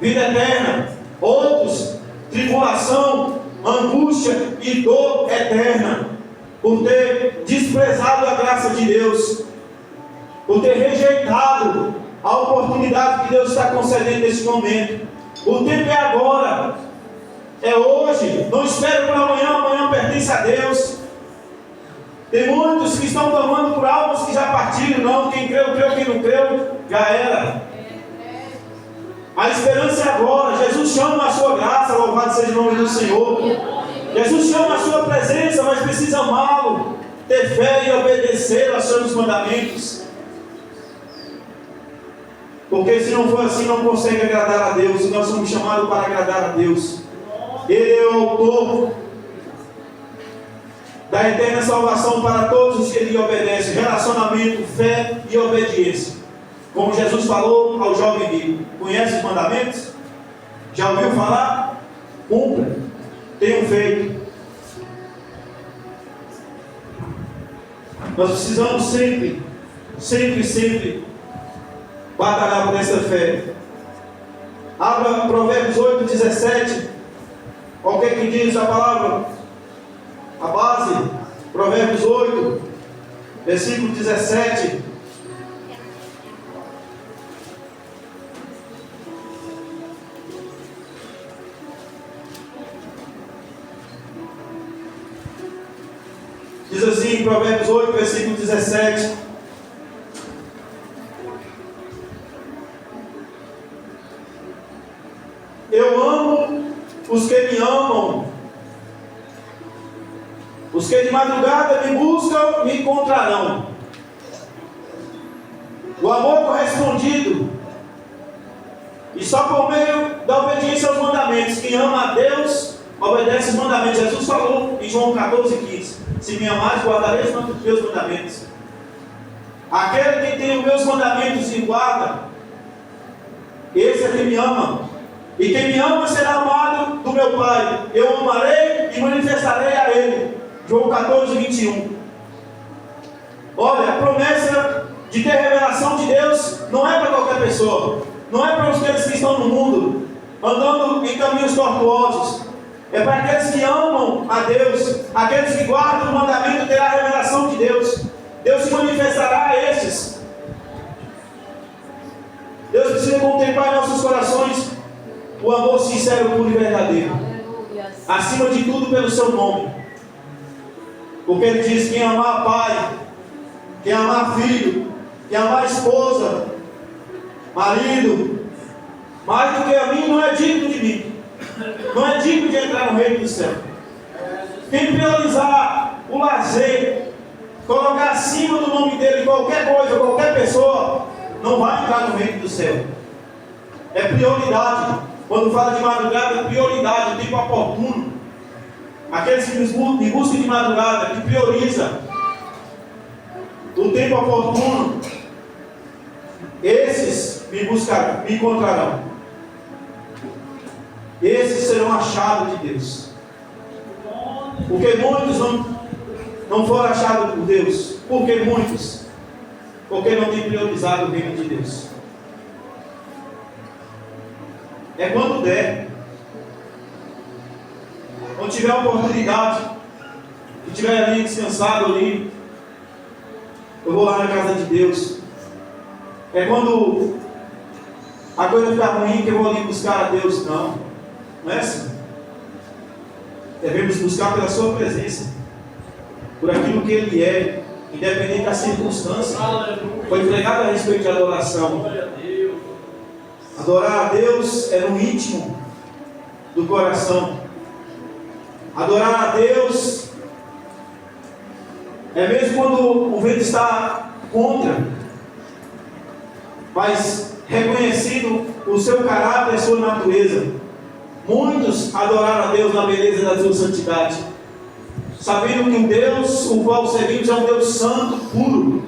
vida eterna; outros, tribulação, angústia e dor eterna, por ter desprezado a graça de Deus, por ter rejeitado a oportunidade que Deus está concedendo nesse momento. O tempo é agora, é hoje. Não espere para amanhã, amanhã pertence a Deus. Tem muitos que estão clamando por almas que já partiram. Não, quem creu, creu, quem não creu, já era. A esperança é agora. Jesus chama a sua graça, louvado seja o nome do Senhor. Jesus chama a sua presença, mas precisa amá-lo, ter fé e obedecer aos seus mandamentos. Porque se não for assim, não consegue agradar a Deus. E nós somos chamados para agradar a Deus. Ele é o autor da eterna salvação para todos os que lhe obedecem. Relacionamento, fé e obediência. Como Jesus falou ao jovem rico: conhece os mandamentos? Já ouviu falar? Cumpra. Tenham feito. Nós precisamos sempre batalhar por essa fé. Abra Provérbios 8:17. Olha o que diz a palavra, a base. Provérbios 8, versículo 17. Diz assim, Provérbios 8, versículo 17: eu amo os que me amam, os que de madrugada me buscam me encontrarão. O amor correspondido, e só por meio da obediência aos mandamentos. Quem ama a Deus obedece os mandamentos. Jesus falou em João 14:15: se me amares, guardareis os meus mandamentos. Aquele que tem os meus mandamentos e guarda, esse é quem me ama. E quem me ama será amado do meu Pai. Eu amarei e manifestarei a ele. João 14:21. Olha, a promessa de ter revelação de Deus não é para qualquer pessoa. Não é para aqueles que estão no mundo, andando em caminhos tortuosos. É para aqueles que amam a Deus, aqueles que guardam o mandamento, terá a revelação de Deus. Deus se manifestará a estes. Deus precisa contemplar em nossos corações o amor sincero, puro e verdadeiro. Acima de tudo, pelo seu nome. Porque Ele diz: quem amar pai, quem amar filho, quem amar esposa, marido, mais do que a mim, não é digno de mim. Não é digno de entrar no reino do céu. Quem priorizar o lazer, colocar acima do nome dele qualquer coisa, qualquer pessoa, não vai entrar no reino do céu. É prioridade. Quando fala de madrugada, é prioridade, tempo oportuno. aqueles que me buscam de madrugada, que prioriza o tempo oportuno, esses me buscarão, me encontrarão. Esses serão achados de Deus. Porque muitos não foram achados por Deus. Por que muitos? Porque não têm priorizado o reino de Deus. É quando der, quando tiver a oportunidade, que estiver ali descansado ali, eu vou lá na casa de Deus. É quando a coisa ficar ruim que eu vou ali buscar a Deus. Não é assim. Devemos buscar pela sua presença, por aquilo que Ele é, independente da circunstância. Foi pregado a respeito de adoração. Adorar a Deus é no íntimo do coração. Adorar a Deus é mesmo quando o vento está contra, mas reconhecendo o seu caráter e a sua natureza. Muitos adoraram a Deus na beleza da sua santidade, sabendo que o Deus o qual servimos é um Deus santo, puro,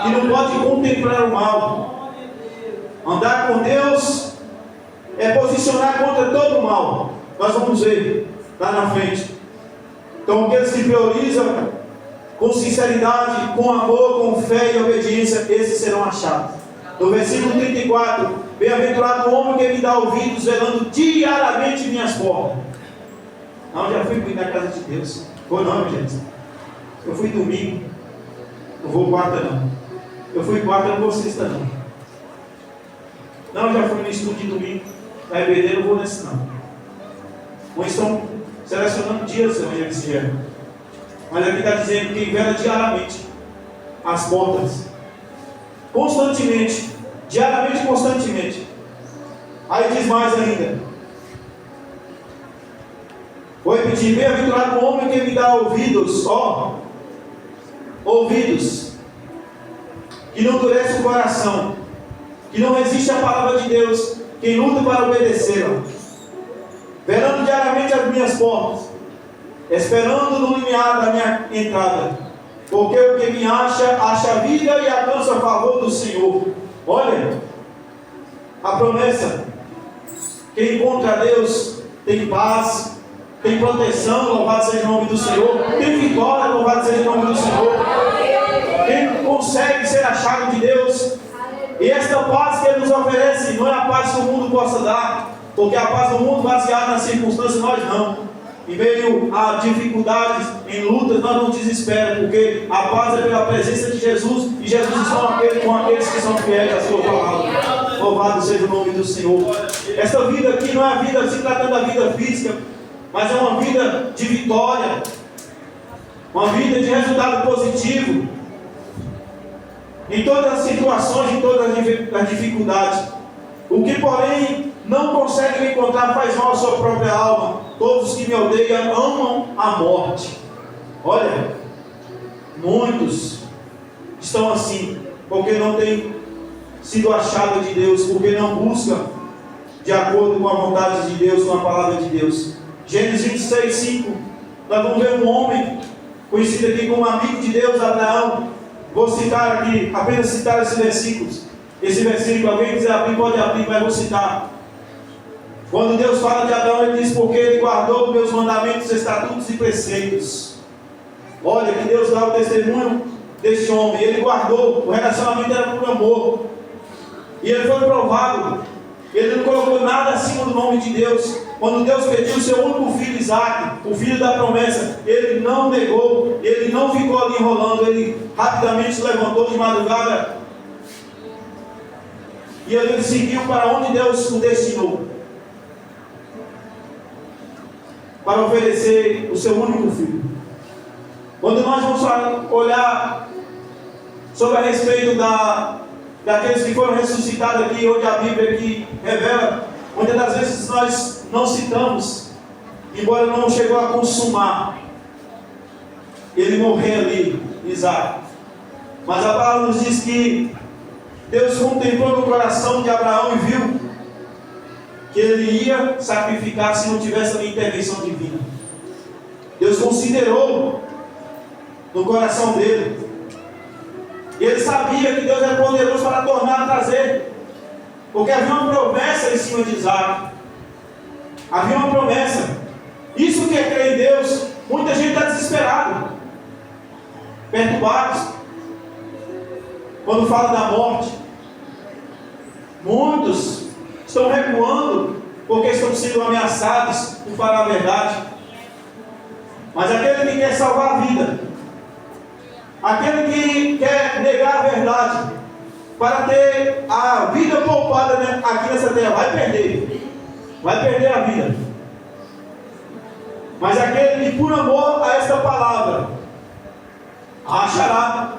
que não pode contemplar o mal. Andar com Deus é posicionar contra todo o mal. Nós vamos ver lá na frente. Então, aqueles que priorizam com sinceridade, com amor, com fé e obediência, esses serão achados. No versículo 34, bem-aventurado o homem que me dá ouvidos, velando diariamente minhas portas. Não, já fui na casa de Deus. Foi não, gente. Eu fui domingo. Não vou quarta não. Eu fui quarta, não vou sexta não. Não, já fui no estudo de domingo. Na EBD não vou nesse não. Ou estão selecionando dias evangelizando. Mas aqui está dizendo que vela diariamente as portas. Constantemente. Diariamente e constantemente. Aí diz mais ainda. Vou repetir. Bem-aventurado o homem que me dá ouvidos. Ouvidos. Que não endurece o coração. Que não resiste à palavra de Deus. Quem luta para obedecê-la. Velando diariamente as minhas portas. Esperando no limiar da minha entrada. Porque o que me acha vida e alcança a favor do Senhor. Olha, a promessa. Quem encontra Deus tem paz, tem proteção, louvado seja o nome do Senhor. Tem vitória, louvado seja o nome do Senhor. Quem consegue ser achado de Deus. E esta paz que Ele nos oferece não é a paz que o mundo possa dar. Porque a paz do mundo baseada nas circunstâncias nós não. Em meio a dificuldades, em lutas, nós não desesperamos, porque a paz é pela presença de Jesus, e Jesus está com aqueles que são fiéis à sua palavra. Louvado seja o nome do Senhor. Esta vida aqui não é a vida se tratando da vida física, mas é uma vida de vitória, uma vida de resultado positivo, em todas as situações, em todas as dificuldades. O que, porém, não consegue encontrar faz mal à sua própria alma. Todos que me odeiam amam a morte. Olha, muitos estão assim, porque não têm sido achados de Deus, porque não buscam de acordo com a vontade de Deus, com a palavra de Deus. Gênesis 26, 5. Nós vamos ver um homem conhecido aqui como amigo de Deus, Abraão. Vou citar aqui, apenas citar esses versículos. Esse versículo, alguém quiser abrir, pode abrir, mas vou citar. Quando Deus fala de Abraão, Ele diz: porque Ele guardou meus mandamentos, estatutos e preceitos. Olha, que Deus dá o testemunho deste homem. Ele guardou, o relacionamento era por amor. E ele foi provado. Ele não colocou nada acima do nome de Deus. Quando Deus pediu o seu único filho, Isaac, o filho da promessa, ele não negou, ele não ficou ali enrolando, ele rapidamente se levantou de madrugada. E ele seguiu para onde Deus o destinou. Para oferecer o seu único filho. Quando nós vamos olhar sobre a respeito daqueles que foram ressuscitados aqui, onde a Bíblia aqui revela, muitas das vezes nós não citamos, embora não chegou a consumar ele morrer ali, Isaac. Mas a palavra nos diz que Deus contemplou no coração de Abraão e viu que ele ia sacrificar se não tivesse a intervenção divina. Deus considerou no coração dele. E ele sabia que Deus é poderoso para tornar a trazer. Porque havia uma promessa em cima de Isaac. Havia uma promessa. Isso que é crer em Deus, muita gente está desesperada, perturbados, quando fala da morte. Muitos estão recuando, porque estão sendo ameaçados por falar a verdade. Mas aquele que quer salvar a vida, aquele que quer negar a verdade, para ter a vida poupada, né, aqui nessa terra, vai perder a vida. Mas aquele que por amor a esta palavra a achará,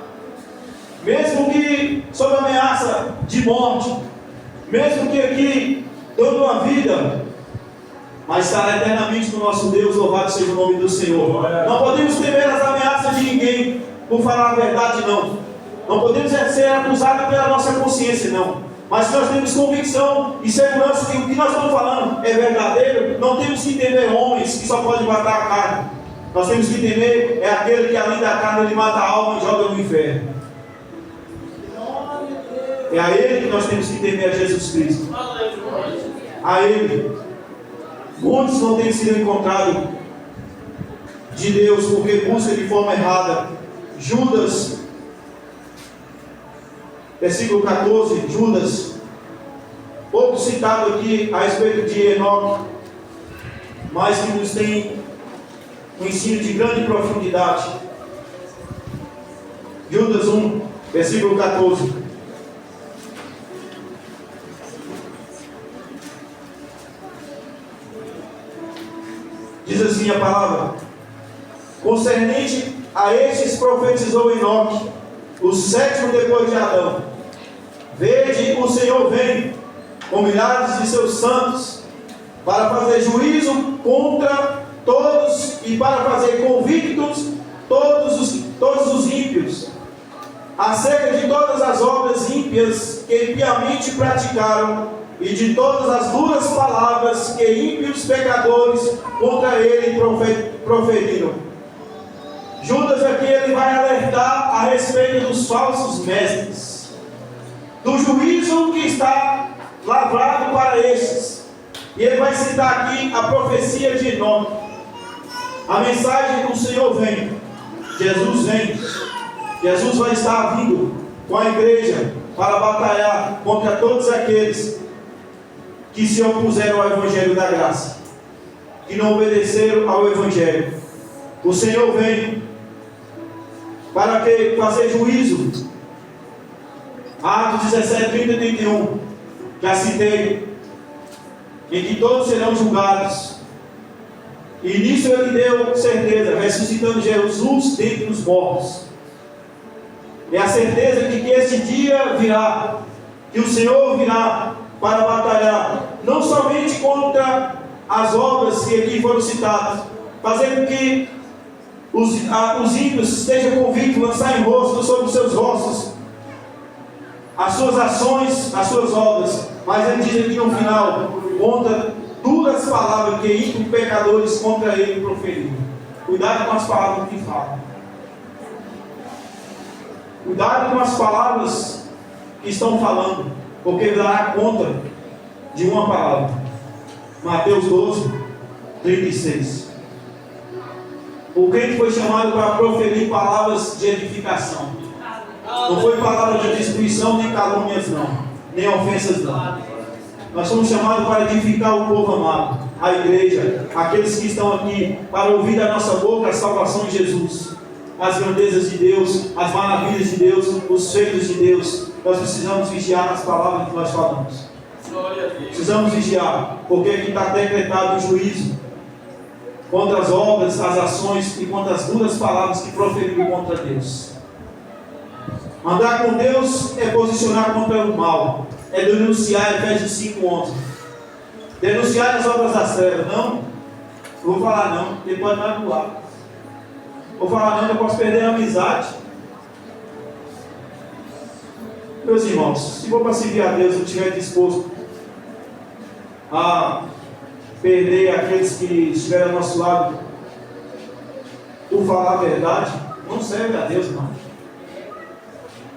mesmo que sob ameaça de morte, mesmo que aqui dando uma vida, mas estará eternamente com o nosso Deus. Louvado seja o nome do Senhor. Não podemos temer as ameaças de ninguém por falar a verdade, não. Não podemos ser acusados pela nossa consciência, não. Mas se nós temos convicção e segurança que o que nós estamos falando é verdadeiro, não temos que temer homens que só podem matar a carne. Nós temos que temer é aquele que além da carne ele mata a alma e joga no inferno. É a Ele que nós temos que temer, a Jesus Cristo. A Ele. Muitos não têm sido encontrados de Deus porque buscam de forma errada. Judas, versículo 14, Judas, pouco citado aqui a respeito de Enoque, mas que nos tem um ensino de grande profundidade. Judas 1, versículo 14. Diz assim a palavra: concernente a estes profetizou Enoque, o sétimo depois de Adão. Vede, o Senhor vem com milhares de seus santos para fazer juízo contra todos e para fazer convictos todos os ímpios, acerca de todas as obras ímpias que impiamente praticaram e de todas as duras palavras que ímpios pecadores contra ele proferiram. Judas aqui ele vai alertar a respeito dos falsos mestres, do juízo que está lavrado para estes. E ele vai citar aqui a profecia de Enoque. A mensagem do Senhor vem. Jesus vem. Jesus vai estar vindo com a igreja para batalhar contra todos aqueles que se opuseram ao Evangelho da graça, que não obedeceram ao Evangelho. O Senhor vem para que fazer juízo. Atos 17, 30 e 31, já citei, em que todos serão julgados. E nisso ele deu certeza, ressuscitando Jesus dentre os mortos. É a certeza de que esse dia virá, que o Senhor virá para batalhar, não somente contra as obras que aqui foram citadas, fazer com que os ímpios estejam convictos, lançar em rosto sobre os seus rostos as suas ações, as suas obras, mas ele diz aqui no final, contra duras palavras que ímpios pecadores contra ele proferiram. Cuidado com as palavras que falam. Cuidado com as palavras que estão falando, porque dará conta de uma palavra. Mateus 12, 36. O crente foi chamado para proferir palavras de edificação. Não foi palavra de destruição, nem calúnias não, nem ofensas não. Nós somos chamados para edificar o povo amado, a igreja, aqueles que estão aqui, para ouvir da nossa boca a salvação de Jesus, as grandezas de Deus, as maravilhas de Deus, os feitos de Deus. Nós precisamos vigiar nas palavras que nós falamos. Precisamos vigiar, porque aqui está decretado o juízo contra as obras, as ações e contra as duras palavras que proferiram contra Deus. Andar com Deus é posicionar contra o mal, é denunciar, Efésios 5:11. Denunciar as obras das trevas. Não vou falar não, ele pode me anular. Vou falar não, eu posso perder a amizade. Meus irmãos, se for para servir a Deus, eu estiver disposto a perder aqueles que estiverem ao nosso lado, por falar a verdade, não serve a Deus, irmão.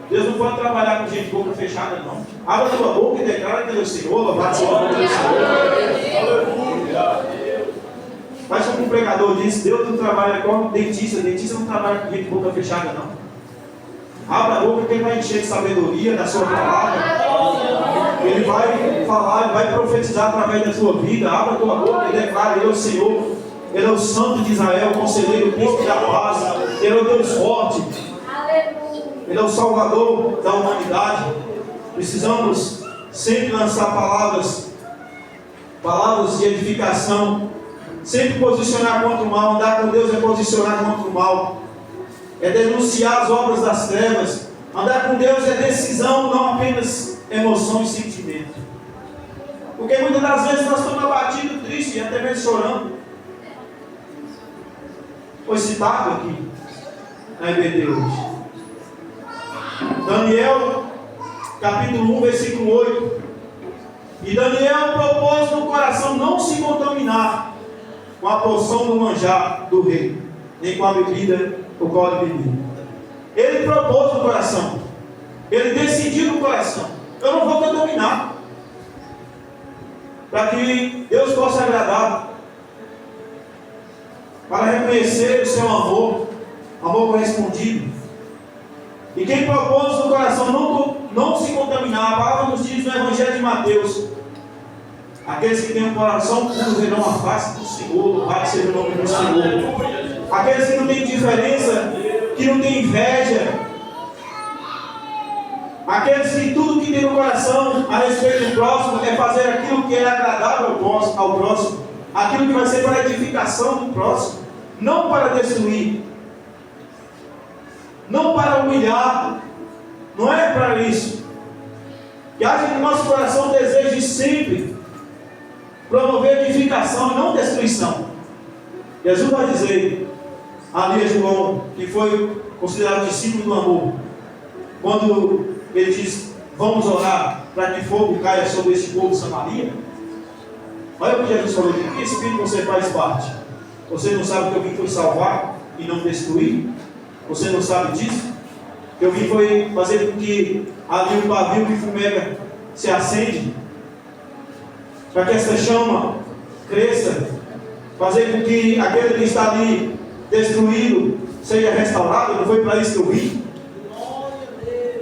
Deus não pode trabalhar com gente de boca fechada, não. Abra a tua boca e declara que Ele é o Senhor, louvado seja o nome do Senhor. Mas como o pregador disse, Deus não trabalha com dentista. Dentista não trabalha com gente de boca fechada, não. Abra a boca que Ele vai encher de sabedoria da sua palavra. Ele vai falar, Ele vai profetizar através da sua vida. Abra a tua boca e declara: Ele é o Senhor. Ele é o Santo de Israel, o Conselheiro, o Príncipe da Paz. Ele é o Deus forte. Ele é o Salvador da humanidade. Precisamos sempre lançar palavras de edificação. Sempre posicionar contra o mal. Andar com Deus é posicionar contra o mal. É denunciar as obras das trevas. Andar com Deus é decisão, não apenas emoção e sentimento. Porque muitas das vezes nós estamos abatidos, tristes e até mesmo chorando. Foi citado aqui na EBD hoje. Daniel, capítulo 1, versículo 8. E Daniel propôs no coração não se contaminar com a porção do manjar do rei, nem com a bebida o qual ele bebia. Ele propôs no coração. Ele decidiu no coração: eu não vou contaminar, para que Deus possa agradar, para reconhecer o seu amor correspondido. E quem propôs no coração não se contaminar, a palavra nos diz no Evangelho de Mateus: aqueles que têm um coração puro verão a face do Senhor, louvado seja o nome do Senhor. Aqueles que não têm diferença, que não têm inveja, aqueles que tudo que tem no coração a respeito do próximo é fazer aquilo que é agradável ao próximo, aquilo que vai ser para a edificação do próximo, não para destruir, não para humilhar, não é para isso. Que haja no nosso coração o desejo de sempre promover edificação e não destruição. Jesus vai dizer ali a João, que foi considerado discípulo do amor, quando ele diz: vamos orar para que fogo caia sobre este povo de Samaria. Olha o que Jesus falou: que espírito você faz parte? Você não sabe que eu vim foi salvar e não destruir? Você não sabe disso? Que eu vim foi fazer com que ali o pavio que fumega se acende, para que essa chama cresça, fazer com que aquele que está ali destruído seja restaurado. Não foi para isso que eu vim?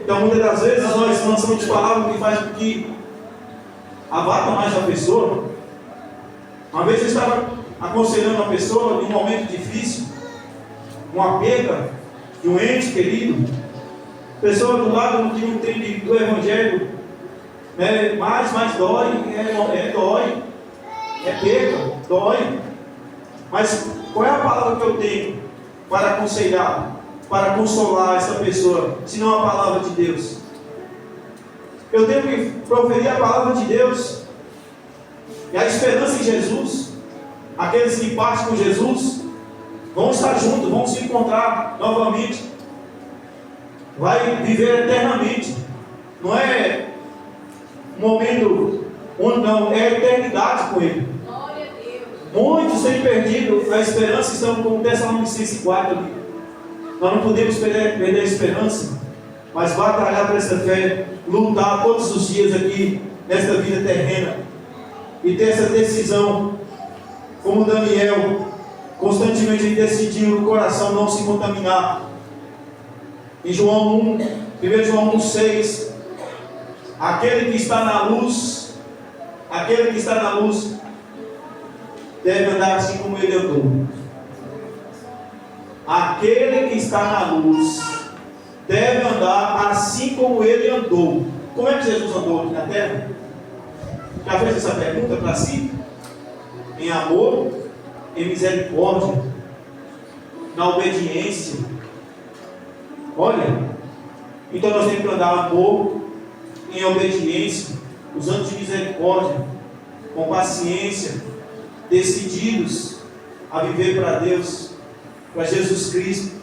Então muitas das vezes nós lançamos palavras que faz com que abata mais a pessoa. Uma vez eu estava aconselhando uma pessoa em um momento difícil, uma perda de um ente querido, pessoa do lado que não entende do Evangelho, né? Mas dói, dói, é perda, dói. Mas qual é a palavra que eu tenho para aconselhar, para consolar essa pessoa, se não a palavra de Deus? Eu tenho que proferir a palavra de Deus e a esperança em Jesus. Aqueles que partem com Jesus vão estar juntos, vão se encontrar novamente, vai viver eternamente. Não é um momento onde não, é a eternidade com Ele. Muitos têm perdido a esperança, estão como Tessalonicenses 4 ali. Nós não podemos perder a esperança, mas batalhar para essa fé, lutar todos os dias aqui nesta vida terrena e ter essa decisão, como Daniel constantemente ele decidiu no coração não se contaminar. Em João 1, 1 João 1,6, aquele que está na luz deve andar assim como ele andou. Aquele que está na luz deve andar assim como ele andou. Como é que Jesus andou aqui na terra? Já fez essa pergunta para si? Em amor, em misericórdia, na obediência. Olha, então nós temos que andar em amor, em obediência, usando de misericórdia, com paciência, decididos a viver para Deus, para Jesus Cristo,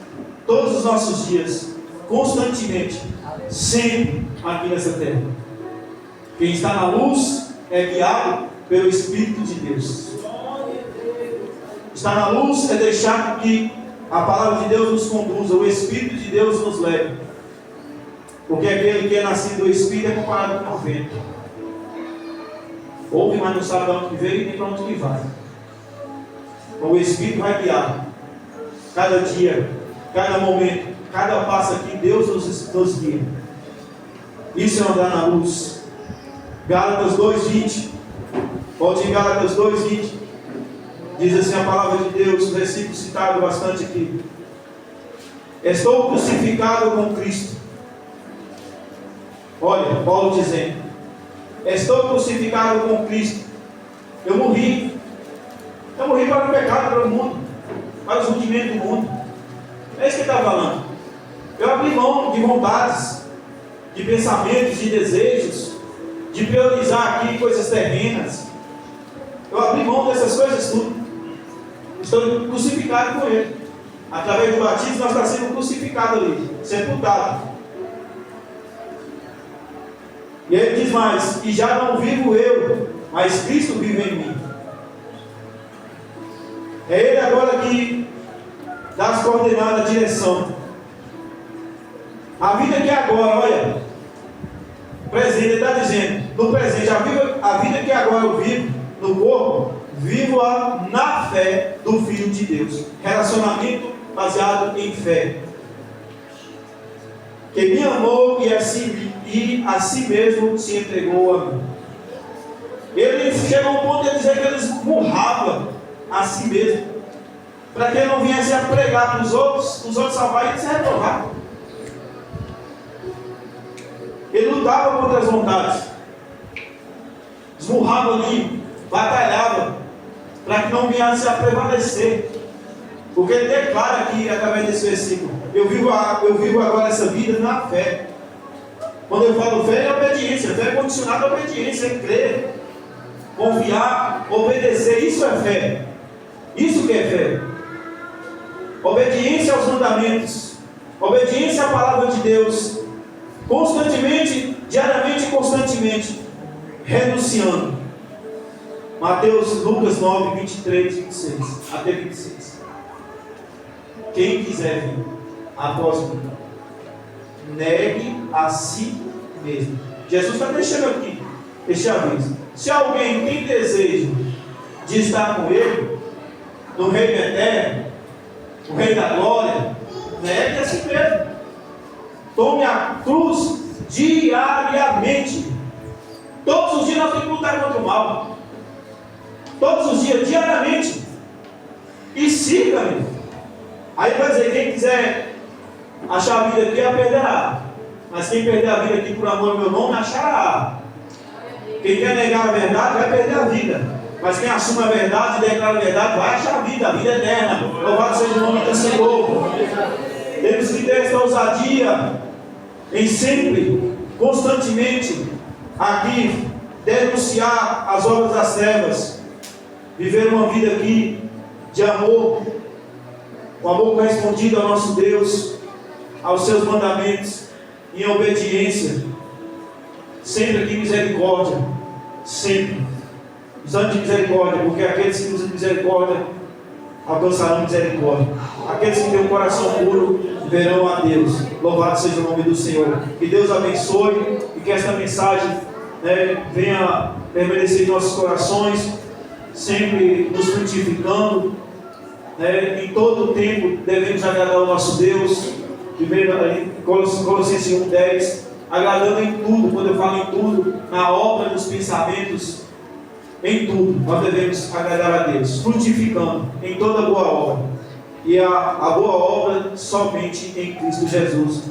todos os nossos dias, constantemente, sempre aqui nessa terra. Quem está na luz é guiado pelo Espírito de Deus. Estar na luz é deixar que a palavra de Deus nos conduza, o Espírito de Deus nos leve. Porque aquele que é nascido do Espírito é comparado com o vento. Ouve, mas não sabe de onde veio e nem para onde que vai. O Espírito vai guiar. Cada dia, cada momento, cada passo aqui, Deus nos guia. Isso é andar na luz. Gálatas 2:20. Pode ir em Gálatas 2:20. Diz assim a palavra de Deus, versículo citado bastante aqui. Estou crucificado com Cristo. Olha, Paulo dizendo: estou crucificado com Cristo. Eu morri. Eu morri para o pecado, para o mundo, para os rudimentos do mundo. É isso que ele está falando. Eu abri mão de vontades, de pensamentos, de desejos, de priorizar aqui coisas terrenas. Eu abri mão dessas coisas tudo. Estou crucificado com Ele. Através do batismo nós estamos sendo crucificados ali, sepultados. E ele diz mais: e já não vivo eu, mas Cristo vive em mim. É Ele agora que dá as coordenadas, a direção. A vida que agora, olha, presente, ele está dizendo, no presente, a vida que agora eu vivo no corpo, vivo-a na fé do Filho de Deus. Relacionamento baseado em fé. Que me amou e a si mesmo se entregou a mim. Ele chegou ao ponto de dizer que ele esmurrava a si mesmo, para que ele não viesse a pregar para os outros salvar e ele se reprovar. Ele lutava contra as vontades, esmurrava ali, batalhava, para que não viesse a prevalecer. Porque ele declara aqui, através desse versículo: eu vivo agora essa vida na fé. Quando eu falo fé, é obediência. Fé é condicionada à obediência, é crer, confiar, obedecer. Isso é fé. Isso que é fé. Obediência aos mandamentos, obediência à palavra de Deus, constantemente, diariamente e constantemente, renunciando. Lucas 9, 23, 26 até 26. Quem quiser vir após mim, negue a si mesmo. Jesus está deixando aqui este aviso. Se alguém tem desejo de estar com Ele, no reino eterno, o rei da glória, negue a si mesmo. Tome a cruz diariamente. Todos os dias nós temos que lutar contra o mal. Todos os dias, diariamente. E siga-me. Aí vai dizer: quem quiser achar a vida aqui, a perderá. Mas quem perder a vida aqui por amor ao meu nome, achará. Quem quer negar a verdade, vai perder a vida. Mas quem assume a verdade e declara a verdade, vai achar a vida eterna. Louvado seja o nome do Senhor. Temos que ter esta ousadia em sempre, constantemente, aqui, denunciar as obras das trevas. Viver uma vida aqui de amor, o amor correspondido ao nosso Deus, aos seus mandamentos, em obediência, sempre aqui misericórdia, sempre, usando de misericórdia, porque aqueles que usam de misericórdia alcançarão misericórdia. Aqueles que têm um coração puro verão a Deus. Louvado seja o nome do Senhor. Que Deus abençoe e que esta mensagem venha permanecer em nossos corações, sempre nos frutificando. Em todo o tempo devemos agradar ao nosso Deus. Primeiro, Colossenses 1:10, agradando em tudo. Quando eu falo em tudo, na obra, nos pensamentos, em tudo nós devemos agradar a Deus, frutificando em toda boa obra. E a boa obra somente em Cristo Jesus.